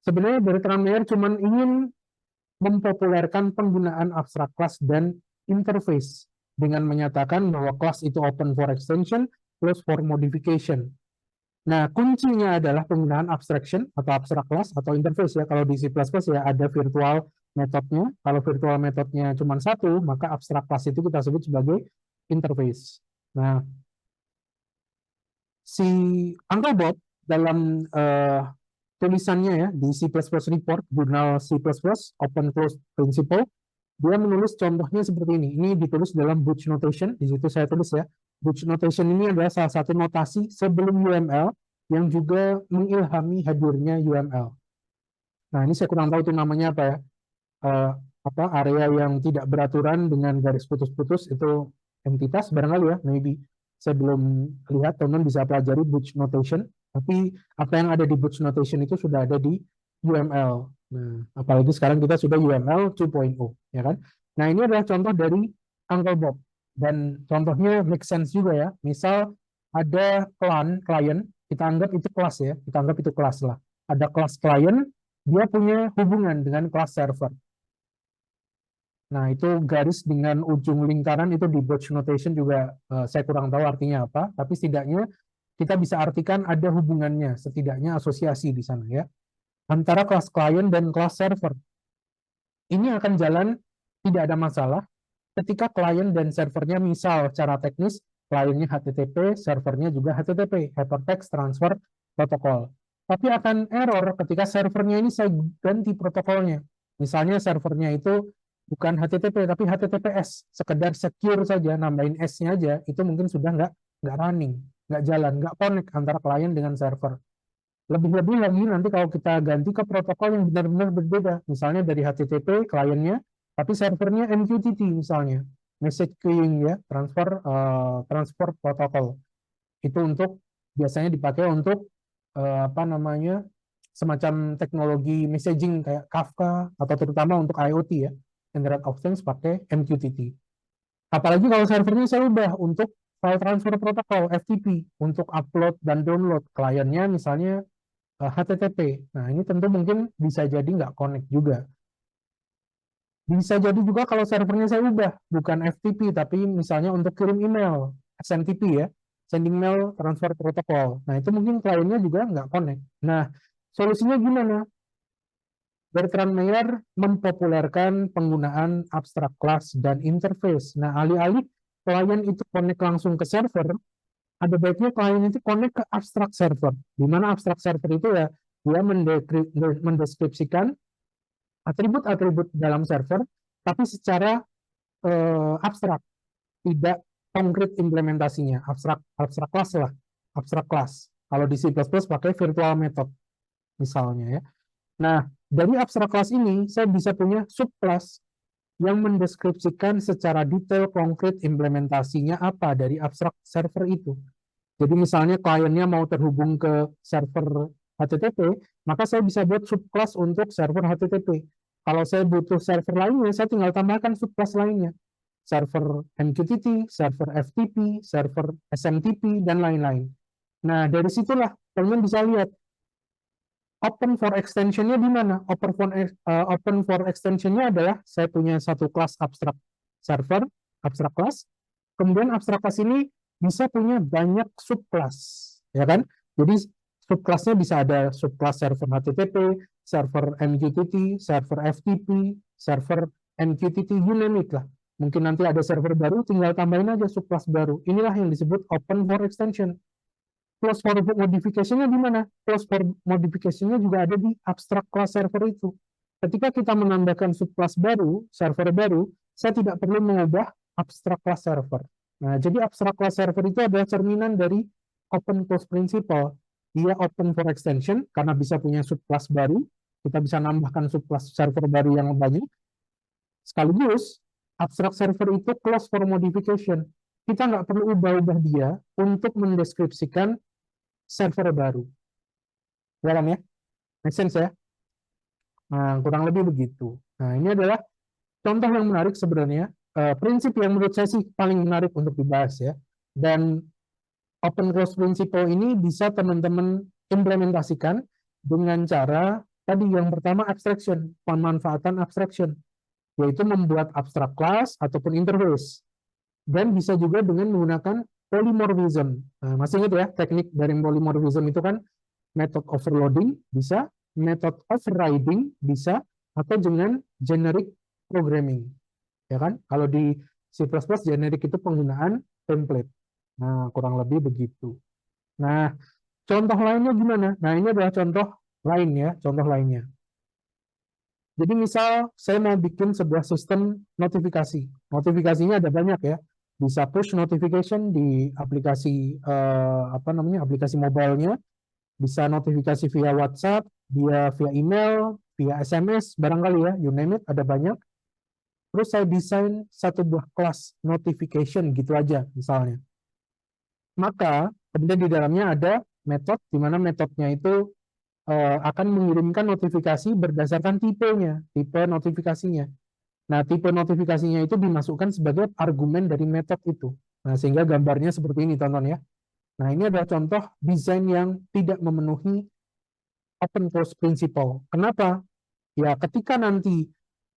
Sebenarnya Bertrand Meyer cuma ingin mempopulerkan penggunaan abstrak class dan interface dengan menyatakan bahwa kelas itu open for extension, closed for modification. Nah, kuncinya adalah penggunaan abstraction atau abstract class atau interface ya. Kalau di C++ ya ada virtual metodenya. Kalau virtual metodenya cuma satu, maka abstract class itu kita sebut sebagai interface. Nah, si Uncle Bob dalam tulisannya ya di C++ report, jurnal C++ Open Close Principle, dia menulis contohnya seperti ini. Ini ditulis dalam Booch Notation. Di situ saya tulis ya. Booch Notation ini adalah salah satu notasi sebelum UML yang juga mengilhami hadirnya UML. Nah, ini saya kurang tahu itu namanya apa ya. Apa area yang tidak beraturan dengan garis putus-putus itu entitas barangkali ya, maybe. Saya belum lihat, teman-teman bisa pelajari Booch Notation. Tapi apa yang ada di Booch Notation itu sudah ada di UML. Nah, apalagi sekarang kita sudah UML 2.0, ya kan? Nah, ini adalah contoh dari Uncle Bob. Dan contohnya make sense juga ya. Misal ada klien, kita anggap itu kelas ya. Kita anggap itu kelas lah. Ada kelas klien, dia punya hubungan dengan kelas server. Nah, itu garis dengan ujung lingkaran itu di Booch Notation juga saya kurang tahu artinya apa. Tapi setidaknya kita bisa artikan ada hubungannya, setidaknya asosiasi di sana ya. Antara kelas klien dan kelas server. Ini akan jalan tidak ada masalah ketika klien dan servernya misal secara teknis kliennya HTTP, servernya juga HTTP, Hypertext Transfer Protocol. Tapi akan error ketika servernya ini saya ganti protokolnya. Misalnya servernya itu bukan HTTP tapi HTTPS, sekedar secure saja, nambahin S-nya aja, itu mungkin sudah nggak running, nggak jalan, nggak connect antara klien dengan server. Lebih-lebih lagi nanti kalau kita ganti ke protokol yang benar-benar berbeda, misalnya dari HTTP kliennya, tapi servernya MQTT misalnya, message queuing ya, transfer protokol. Itu untuk biasanya dipakai untuk apa namanya semacam teknologi messaging kayak Kafka atau terutama untuk IoT ya, Internet of Things pakai MQTT. Apalagi kalau servernya saya ubah untuk file transfer protokol FTP untuk upload dan download kliennya misalnya HTTP. Nah, ini tentu mungkin bisa jadi nggak connect juga. Bisa jadi juga kalau servernya saya ubah, bukan FTP, tapi misalnya untuk kirim email, SMTP ya, Sending Mail Transfer Protocol. Nah, itu mungkin kliennya juga nggak connect. Nah, solusinya gimana? Bertrand Meyer mempopulerkan penggunaan abstract class dan interface. Nah, alih-alih klien itu connect langsung ke server, ada baiknya klien itu connect ke abstract server. Di mana abstract server itu ya dia mendeskripsikan atribut-atribut dalam server, tapi secara abstrak, tidak konkret implementasinya. Abstrak class lah, abstrak class. Kalau di C++ pakai virtual method misalnya ya. Nah, dari abstrak class ini saya bisa punya subclass yang mendeskripsikan secara detail konkret implementasinya apa dari abstrak server itu. Jadi misalnya kliennya mau terhubung ke server HTTP, maka saya bisa buat subclass untuk server HTTP. Kalau saya butuh server lainnya, saya tinggal tambahkan subclass lainnya. Server MQTT, server FTP, server SMTP, dan lain-lain. Nah, dari situlah teman-teman bisa lihat open for extension-nya di mana? Open for extension-nya adalah saya punya satu kelas abstrak server, abstrak class. Kemudian abstrak class ini bisa punya banyak subclass, ya kan? Jadi subclass-nya bisa ada subclass server HTTP, server MQTT, server FTP, server MQTT, you name it lah. Mungkin nanti ada server baru, tinggal tambahin aja subclass baru. Inilah yang disebut open for extension. Close for modification-nya di mana? Close for modification-nya juga ada di abstract class server itu. Ketika kita menambahkan subclass baru, server baru, saya tidak perlu mengubah abstract class server. Nah, jadi abstract class server itu adalah cerminan dari open close principle. Dia open for extension karena bisa punya subclass baru, kita bisa nambahkan subclass server baru yang banyak. Sekaligus, abstract server itu close for modification. Kita nggak perlu ubah-ubah dia untuk mendeskripsikan server baru. Paham ya? Make sense ya? Nah, kurang lebih begitu. Nah, ini adalah contoh yang menarik sebenarnya, prinsip yang menurut saya sih paling menarik untuk dibahas ya. Dan open close principle ini bisa teman-teman implementasikan dengan cara tadi yang pertama abstraction, pemanfaatan abstraction, yaitu membuat abstract class ataupun interface. Dan bisa juga dengan menggunakan polymorphism. Nah, masih ingat ya teknik dari polymorphism itu kan method overloading bisa, method overriding bisa, atau dengan generic programming. Ya kan? Kalau di C++ generic itu penggunaan template. Nah, kurang lebih begitu. Nah, contoh lainnya gimana? Nah, ini adalah contoh lain ya, contoh lainnya. Jadi misal saya mau bikin sebuah sistem notifikasi. Notifikasinya ada banyak ya. Bisa push notification di aplikasi aplikasi mobilenya, bisa notifikasi via WhatsApp, via email, via SMS, barangkali ya, you name it, ada banyak. Terus saya desain satu buah kelas notification gitu aja misalnya. Maka kemudian di dalamnya ada metode, di mana metodenya itu akan mengirimkan notifikasi berdasarkan tipenya, tipe notifikasinya. Nah, tipe notifikasinya itu dimasukkan sebagai argumen dari metode itu. Nah, sehingga gambarnya seperti ini, tonton ya. Nah, ini adalah contoh desain yang tidak memenuhi open source principle. Kenapa? Ya, ketika nanti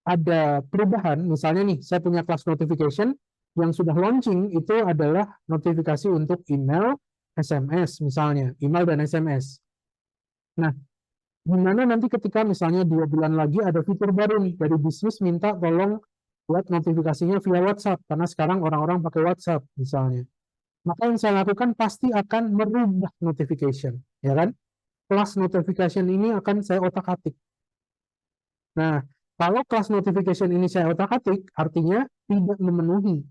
ada perubahan, misalnya nih, saya punya kelas notification, yang sudah launching itu adalah notifikasi untuk email, SMS misalnya, email dan SMS. Nah, gimana nanti ketika misalnya 2 bulan lagi ada fitur baru nih dari bisnis minta tolong buat notifikasinya via WhatsApp, karena sekarang orang-orang pakai WhatsApp misalnya. Maka yang saya lakukan pasti akan merubah notification, ya kan? Kelas notification ini akan saya otak-atik. Nah, kalau kelas notification ini saya otak-atik, artinya tidak memenuhi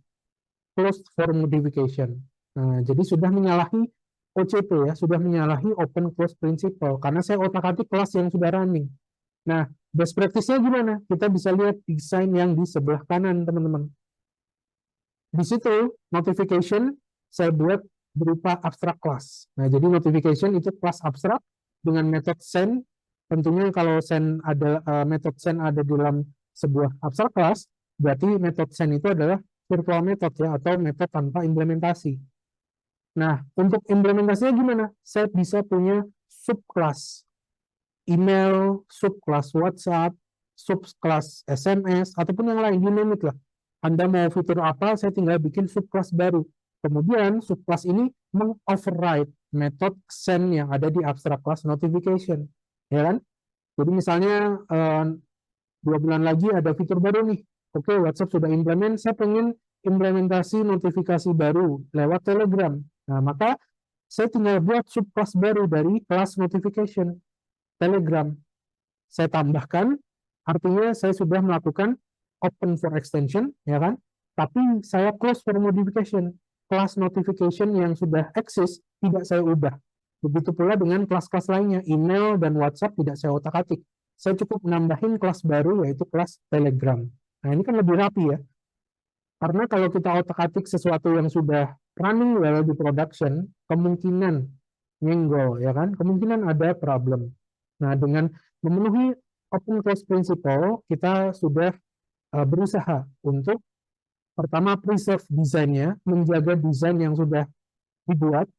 closed for modification. Nah, jadi sudah menyalahi OCP ya, sudah menyalahi open close principle karena saya otak-atik kelas yang sudah running. Nah, best practice-nya gimana? Kita bisa lihat desain yang di sebelah kanan, teman-teman. Di situ notification saya buat berupa abstract class. Nah, jadi notification itu kelas abstrak dengan metode send. Tentunya kalau send ada metode send ada di dalam sebuah abstract class, berarti metode send itu adalah virtual method ya, atau metode tanpa implementasi. Nah, untuk implementasinya gimana? Saya bisa punya subclass email, subclass WhatsApp, subclass SMS, ataupun yang lain, you name it lah. Anda mau fitur apa, saya tinggal bikin subclass baru. Kemudian subclass ini meng-override method send yang ada di abstract class notification. Ya kan? Jadi misalnya 2 bulan lagi ada fitur baru nih. Oke, WhatsApp sudah implement, saya pengen implementasi notifikasi baru lewat Telegram. Nah, maka saya tinggal buat subclass baru dari class notification Telegram. Saya tambahkan, artinya saya sudah melakukan open for extension, ya kan? Tapi saya close for modification. Kelas notification yang sudah eksis tidak saya ubah. Begitu pula dengan kelas-kelas lainnya, email dan WhatsApp tidak saya otak-atik. Saya cukup menambahin kelas baru, yaitu kelas Telegram. Nah, ini kan lebih rapi ya. Karena kalau kita otak-atik sesuatu yang sudah running well di production, kemungkinan nyenggol, ya kan? Kemungkinan ada problem. Nah, dengan memenuhi open source principle, kita sudah berusaha untuk pertama preserve desainnya, menjaga desain yang sudah dibuat.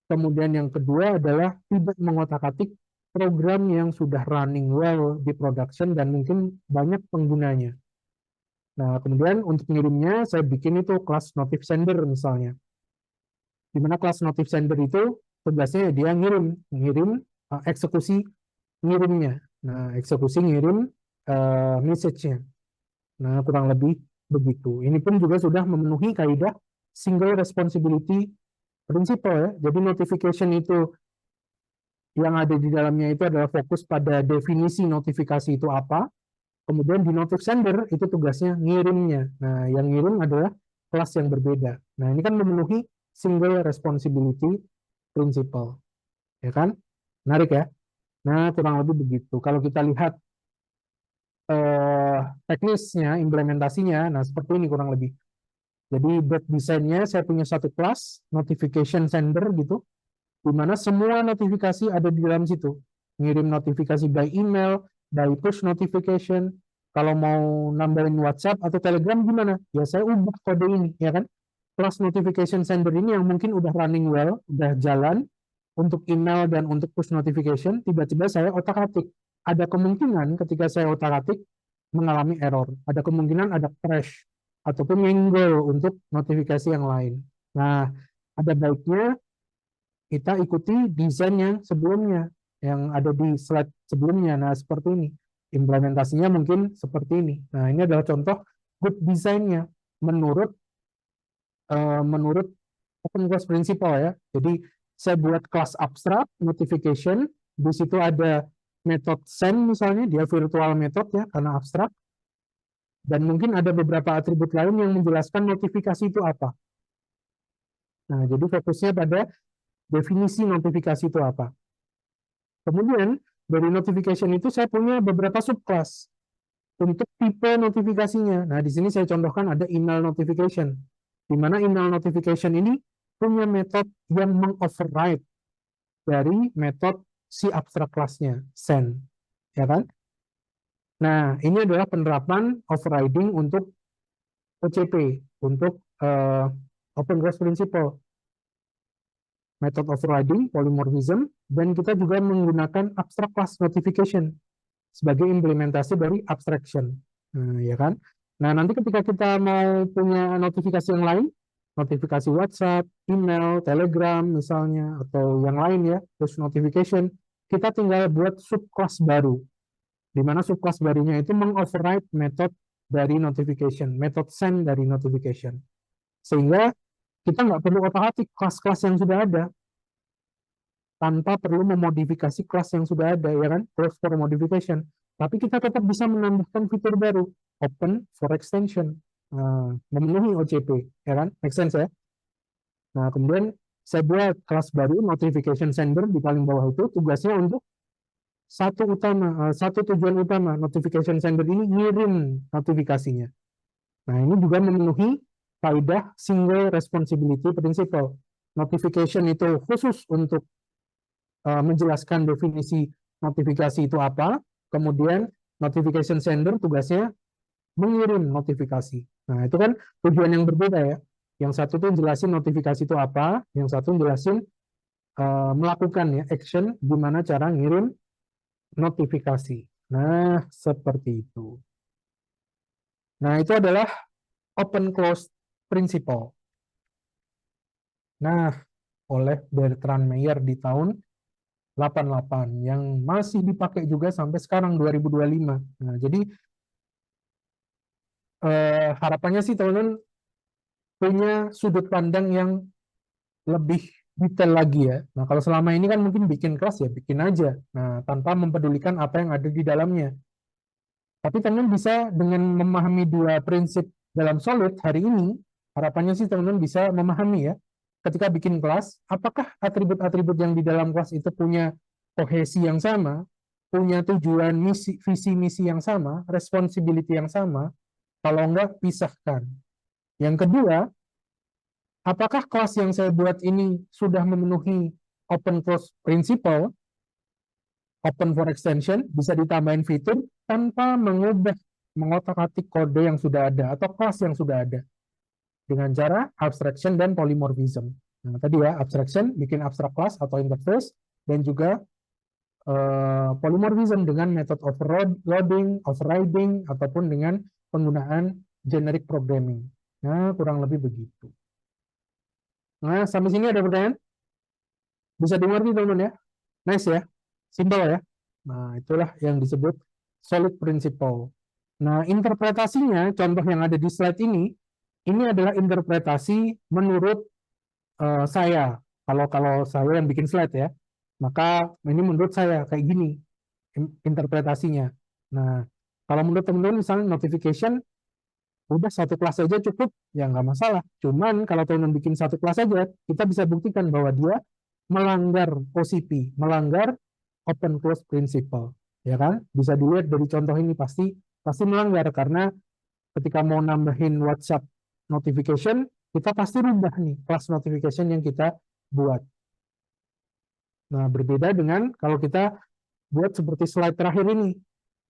Kemudian yang kedua adalah tidak mengotak-atik program yang sudah running well di production dan mungkin banyak penggunanya. Nah, kemudian untuk ngirimnya saya bikin itu kelas notif sender misalnya. Di mana kelas notif sender itu tugasnya dia ngirim eksekusi ngirimnya. Nah, eksekusi ngirim message-nya. Nah, kurang lebih begitu. Ini pun juga sudah memenuhi kaidah single responsibility principle ya. Jadi notification itu yang ada di dalamnya itu adalah fokus pada definisi notifikasi itu apa. Kemudian di notif sender itu tugasnya ngirimnya. Nah, yang ngirim adalah kelas yang berbeda. Nah, ini kan memenuhi single responsibility principle. Ya kan? Menarik ya? Nah, kurang lebih begitu. Kalau kita lihat teknisnya, implementasinya, nah seperti ini kurang lebih. Jadi buat desainnya saya punya satu kelas notification sender gitu, di mana semua notifikasi ada di dalam situ. Ngirim notifikasi by email, by push notification. Kalau mau nambahin WhatsApp atau Telegram gimana? Ya saya ubah kode ini, ya kan? Plus notification sender ini yang mungkin udah running well, udah jalan untuk email dan untuk push notification, tiba-tiba saya otak-atik. Ada kemungkinan ketika saya otak-atik mengalami error. Ada kemungkinan ada crash ataupun nyenggol untuk notifikasi yang lain. Nah, ada baiknya kita ikuti desain yang sebelumnya, yang ada di slide sebelumnya. Nah, seperti ini. Implementasinya mungkin seperti ini. Nah, ini adalah contoh good design-nya menurut menurut Open Class Principle ya. Jadi saya buat kelas abstrak notification, di situ ada method send misalnya, dia virtual method ya karena abstrak. Dan mungkin ada beberapa atribut lain yang menjelaskan notifikasi itu apa. Nah, jadi fokusnya pada definisi notifikasi itu apa. Kemudian dari notification itu saya punya beberapa subclass untuk tipe notifikasinya. Nah, di sini saya contohkan ada email notification, di mana email notification ini punya metode yang mengoverride dari metode si abstrak class-nya, send, ya kan? Nah, ini adalah penerapan overriding untuk OCP, untuk Open Class Principle. Method overriding, polymorphism, dan kita juga menggunakan abstract class notification sebagai implementasi dari abstraction. Ya kan? Nah, nanti ketika kita mau punya notifikasi yang lain, notifikasi WhatsApp, email, Telegram misalnya, atau yang lain ya, push notification, kita tinggal buat subclass baru, di mana subclass barunya itu mengoverride method dari notification, method send dari notification. Sehingga kita nggak perlu otak-atik kelas-kelas yang sudah ada, tanpa perlu memodifikasi kelas yang sudah ada, ya kan? Close for modification. Tapi kita tetap bisa menambahkan fitur baru, open for extension, memenuhi OCP, ya kan? Make sense ya? Nah, kemudian saya buat kelas baru, notification sender di paling bawah itu, tugasnya untuk satu tujuan utama, notification sender ini ngirim notifikasinya. Nah, ini juga memenuhi kaidah single responsibility principle. Notification itu khusus untuk menjelaskan definisi notifikasi itu apa, kemudian notification sender tugasnya mengirim notifikasi. Nah, itu kan tujuan yang berbeda ya. Yang satu tuh jelasin notifikasi itu apa, yang satu jelasin melakukan ya, action, gimana cara ngirim notifikasi. Nah, seperti itu. Nah, itu adalah open close principle. Nah, oleh Bertrand Meyer di tahun 88 yang masih dipakai juga sampai sekarang 2025. Nah, jadi harapannya sih teman-teman punya sudut pandang yang lebih detail lagi ya. Nah, kalau selama ini kan mungkin bikin kelas ya bikin aja. Nah, tanpa mempedulikan apa yang ada di dalamnya. Tapi teman-teman bisa dengan memahami dua prinsip dalam Solid hari ini, harapannya sih teman-teman bisa memahami ya. Ketika bikin kelas, apakah atribut-atribut yang di dalam kelas itu punya kohesi yang sama, punya tujuan visi misi yang sama, responsibility yang sama, kalau enggak pisahkan. Yang kedua, apakah kelas yang saya buat ini sudah memenuhi open close principle, open for extension, bisa ditambahin fitur tanpa mengubah, mengotak-atik kode yang sudah ada atau kelas yang sudah ada dengan cara abstraction dan polymorphism. Nah, tadi ya, abstraction bikin abstract class atau interface, dan juga polymorphism dengan method overloading, overriding, ataupun dengan penggunaan generic programming. Nah, kurang lebih begitu. Nah, sampai sini ada pertanyaan? Bisa dimengerti teman-teman ya? Nice ya? Simple ya? Nah, itulah yang disebut solid principle. Nah, interpretasinya, contoh yang ada di slide ini adalah interpretasi menurut saya. Kalau saya yang bikin slide ya, maka ini menurut saya kayak gini interpretasinya. Nah, kalau menurut teman-teman misalnya notification udah satu kelas saja cukup, ya nggak masalah. Cuman kalau teman-teman bikin satu kelas saja, kita bisa buktikan bahwa dia melanggar OCP, melanggar open close principle, ya kan? Bisa dilihat dari contoh ini pasti melanggar karena ketika mau nambahin WhatsApp notification, kita pasti rubah nih kelas notification yang kita buat. Nah, berbeda dengan kalau kita buat seperti slide terakhir ini.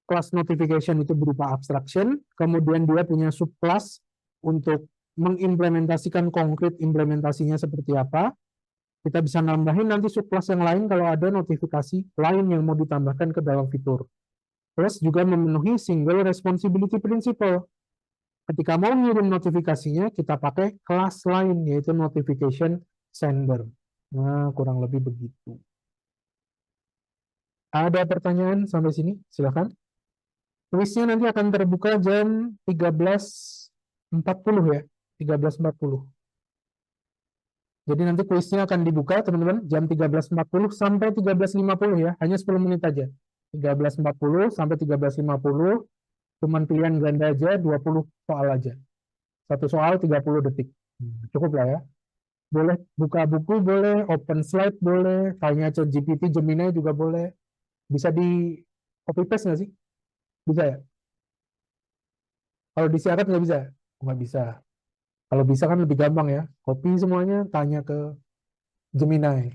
Class notification itu berupa abstraction, kemudian dia punya subclass untuk mengimplementasikan konkret implementasinya seperti apa. Kita bisa nambahin nanti subclass yang lain kalau ada notifikasi lain yang mau ditambahkan ke dalam fitur. Plus juga memenuhi single responsibility principle. Ketika mau ngirim notifikasinya, kita pakai kelas lain, yaitu notification sender. Nah, kurang lebih begitu. Ada pertanyaan sampai sini? Silakan. Kuisnya nanti akan terbuka jam 13.40 ya, 13.40. Jadi nanti kuisnya akan dibuka teman-teman jam 13.40 sampai 13.50 ya, hanya 10 menit aja. 13.40 sampai 13.50, cuman pilihan ganda aja, 20 soal aja. Satu soal 30 detik. Cukup lah ya. Boleh buka buku, boleh open slide, boleh tanya ChatGPT, Gemini juga boleh. Bisa di copy paste nggak sih? Bisa ya? Kalau disiarat nggak bisa? Nggak bisa. Kalau bisa kan lebih gampang ya. Copy semuanya, tanya ke Gemini.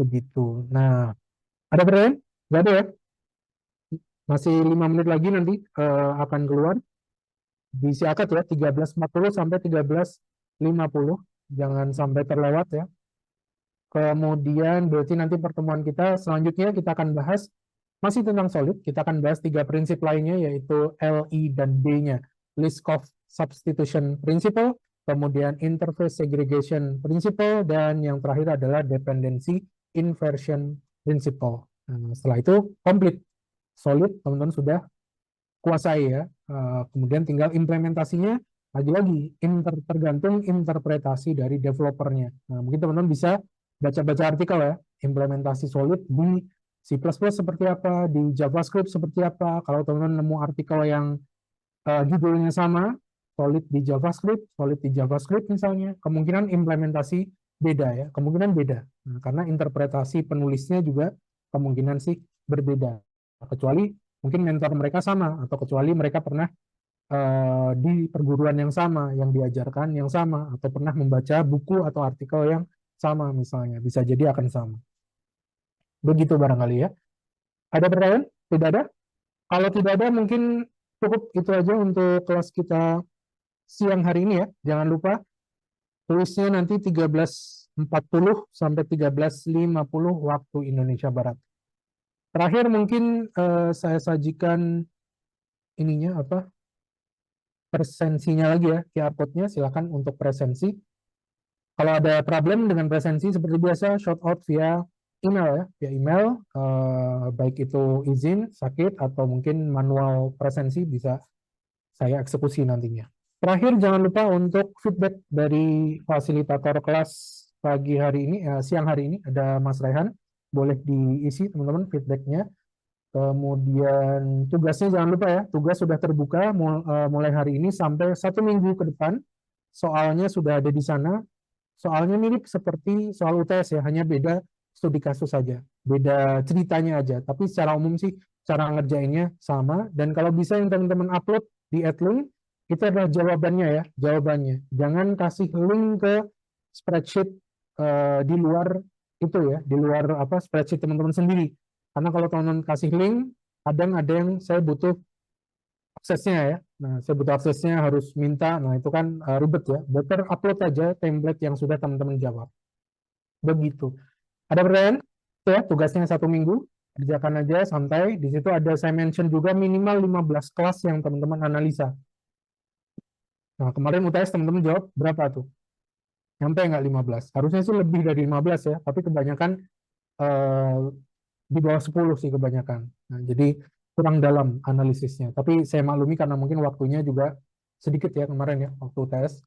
Begitu. Nah, ada pertanyaan? Nggak ada ya? Masih 5 menit lagi nanti akan keluar. Disiakat ya, 13.40 sampai 13.50. Jangan sampai terlewat ya. Kemudian berarti nanti pertemuan kita selanjutnya kita akan bahas masih tentang solid. Kita akan bahas 3 prinsip lainnya yaitu L, I, dan D-nya. Liskov substitution principle, kemudian interface segregation principle, dan yang terakhir adalah dependency inversion principle. Nah, setelah itu komplit. Solid teman-teman sudah kuasai ya. Kemudian tinggal implementasinya lagi-lagi tergantung interpretasi dari developernya. Nah, mungkin teman-teman bisa baca-baca artikel ya, implementasi solid di C++ seperti apa, di JavaScript seperti apa. Kalau teman-teman nemu artikel yang judulnya sama, solid di JavaScript misalnya, kemungkinan implementasi beda ya, kemungkinan beda. Nah, karena interpretasi penulisnya juga kemungkinan sih berbeda. Kecuali mungkin mentor mereka sama, atau kecuali mereka pernah di perguruan yang sama, yang diajarkan yang sama, atau pernah membaca buku atau artikel yang sama misalnya, bisa jadi akan sama. Begitu barangkali ya. Ada pertanyaan? Tidak ada? Kalau tidak ada mungkin cukup itu aja untuk kelas kita siang hari ini ya. Jangan lupa tulisnya nanti 13.40 sampai 13.50 waktu Indonesia Barat. Terakhir mungkin saya sajikan ininya apa? Presensinya lagi ya, QR code-nya silakan untuk presensi. Kalau ada problem dengan presensi seperti biasa, shout out via email ya, via email, baik itu izin, sakit, atau mungkin manual presensi bisa saya eksekusi nantinya. Terakhir jangan lupa untuk feedback dari fasilitator kelas pagi hari ini, siang hari ini ada Mas Rehan, boleh diisi teman-teman feedbacknya. Kemudian tugasnya jangan lupa ya, tugas sudah terbuka mulai hari ini sampai 1 minggu ke depan. Soalnya sudah ada di sana. Soalnya mirip seperti soal UTS ya, hanya beda studi kasus saja, beda ceritanya aja. Tapi secara umum sih cara ngerjainnya sama. Dan kalau bisa yang teman-teman upload di Adlink, itu adalah jawabannya ya, jawabannya. Jangan kasih link ke spreadsheet di luar itu ya, di luar apa spreadsheet teman-teman sendiri. Karena kalau teman-teman kasih link, kadang ada yang saya butuh aksesnya ya. Nah, saya butuh aksesnya harus minta. Nah, itu kan ribet ya. Better upload aja template yang sudah teman-teman jawab. Begitu. Ada pertanyaan? Itu ya, tugasnya 1 minggu. Kerjakan aja santai. Di situ ada saya mention juga minimal 15 kelas yang teman-teman analisa. Nah, kemarin UTS teman-teman jawab berapa tuh? Nyampe nggak 15? Harusnya sih lebih dari 15 ya, tapi kebanyakan di bawah 10 sih kebanyakan. Nah, jadi kurang dalam analisisnya. Tapi saya maklumi karena mungkin waktunya juga sedikit ya kemarin ya, waktu tes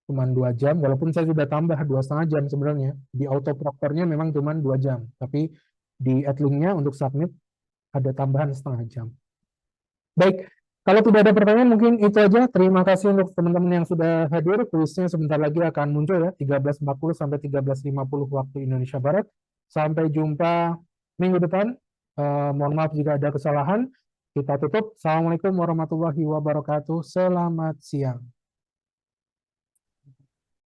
cuma 2 jam, walaupun saya sudah tambah 2,5 jam sebenarnya. Di autoproctornya memang cuma 2 jam, tapi di Adlink-nya untuk submit ada tambahan setengah jam. Baik, kalau tidak ada pertanyaan mungkin itu aja. Terima kasih untuk teman-teman yang sudah hadir. Kuisnya sebentar lagi akan muncul ya, 13.40 sampai 13.50 waktu Indonesia Barat. Sampai jumpa minggu depan. Mohon maaf jika ada kesalahan. Kita tutup. Assalamualaikum warahmatullahi wabarakatuh. Selamat siang.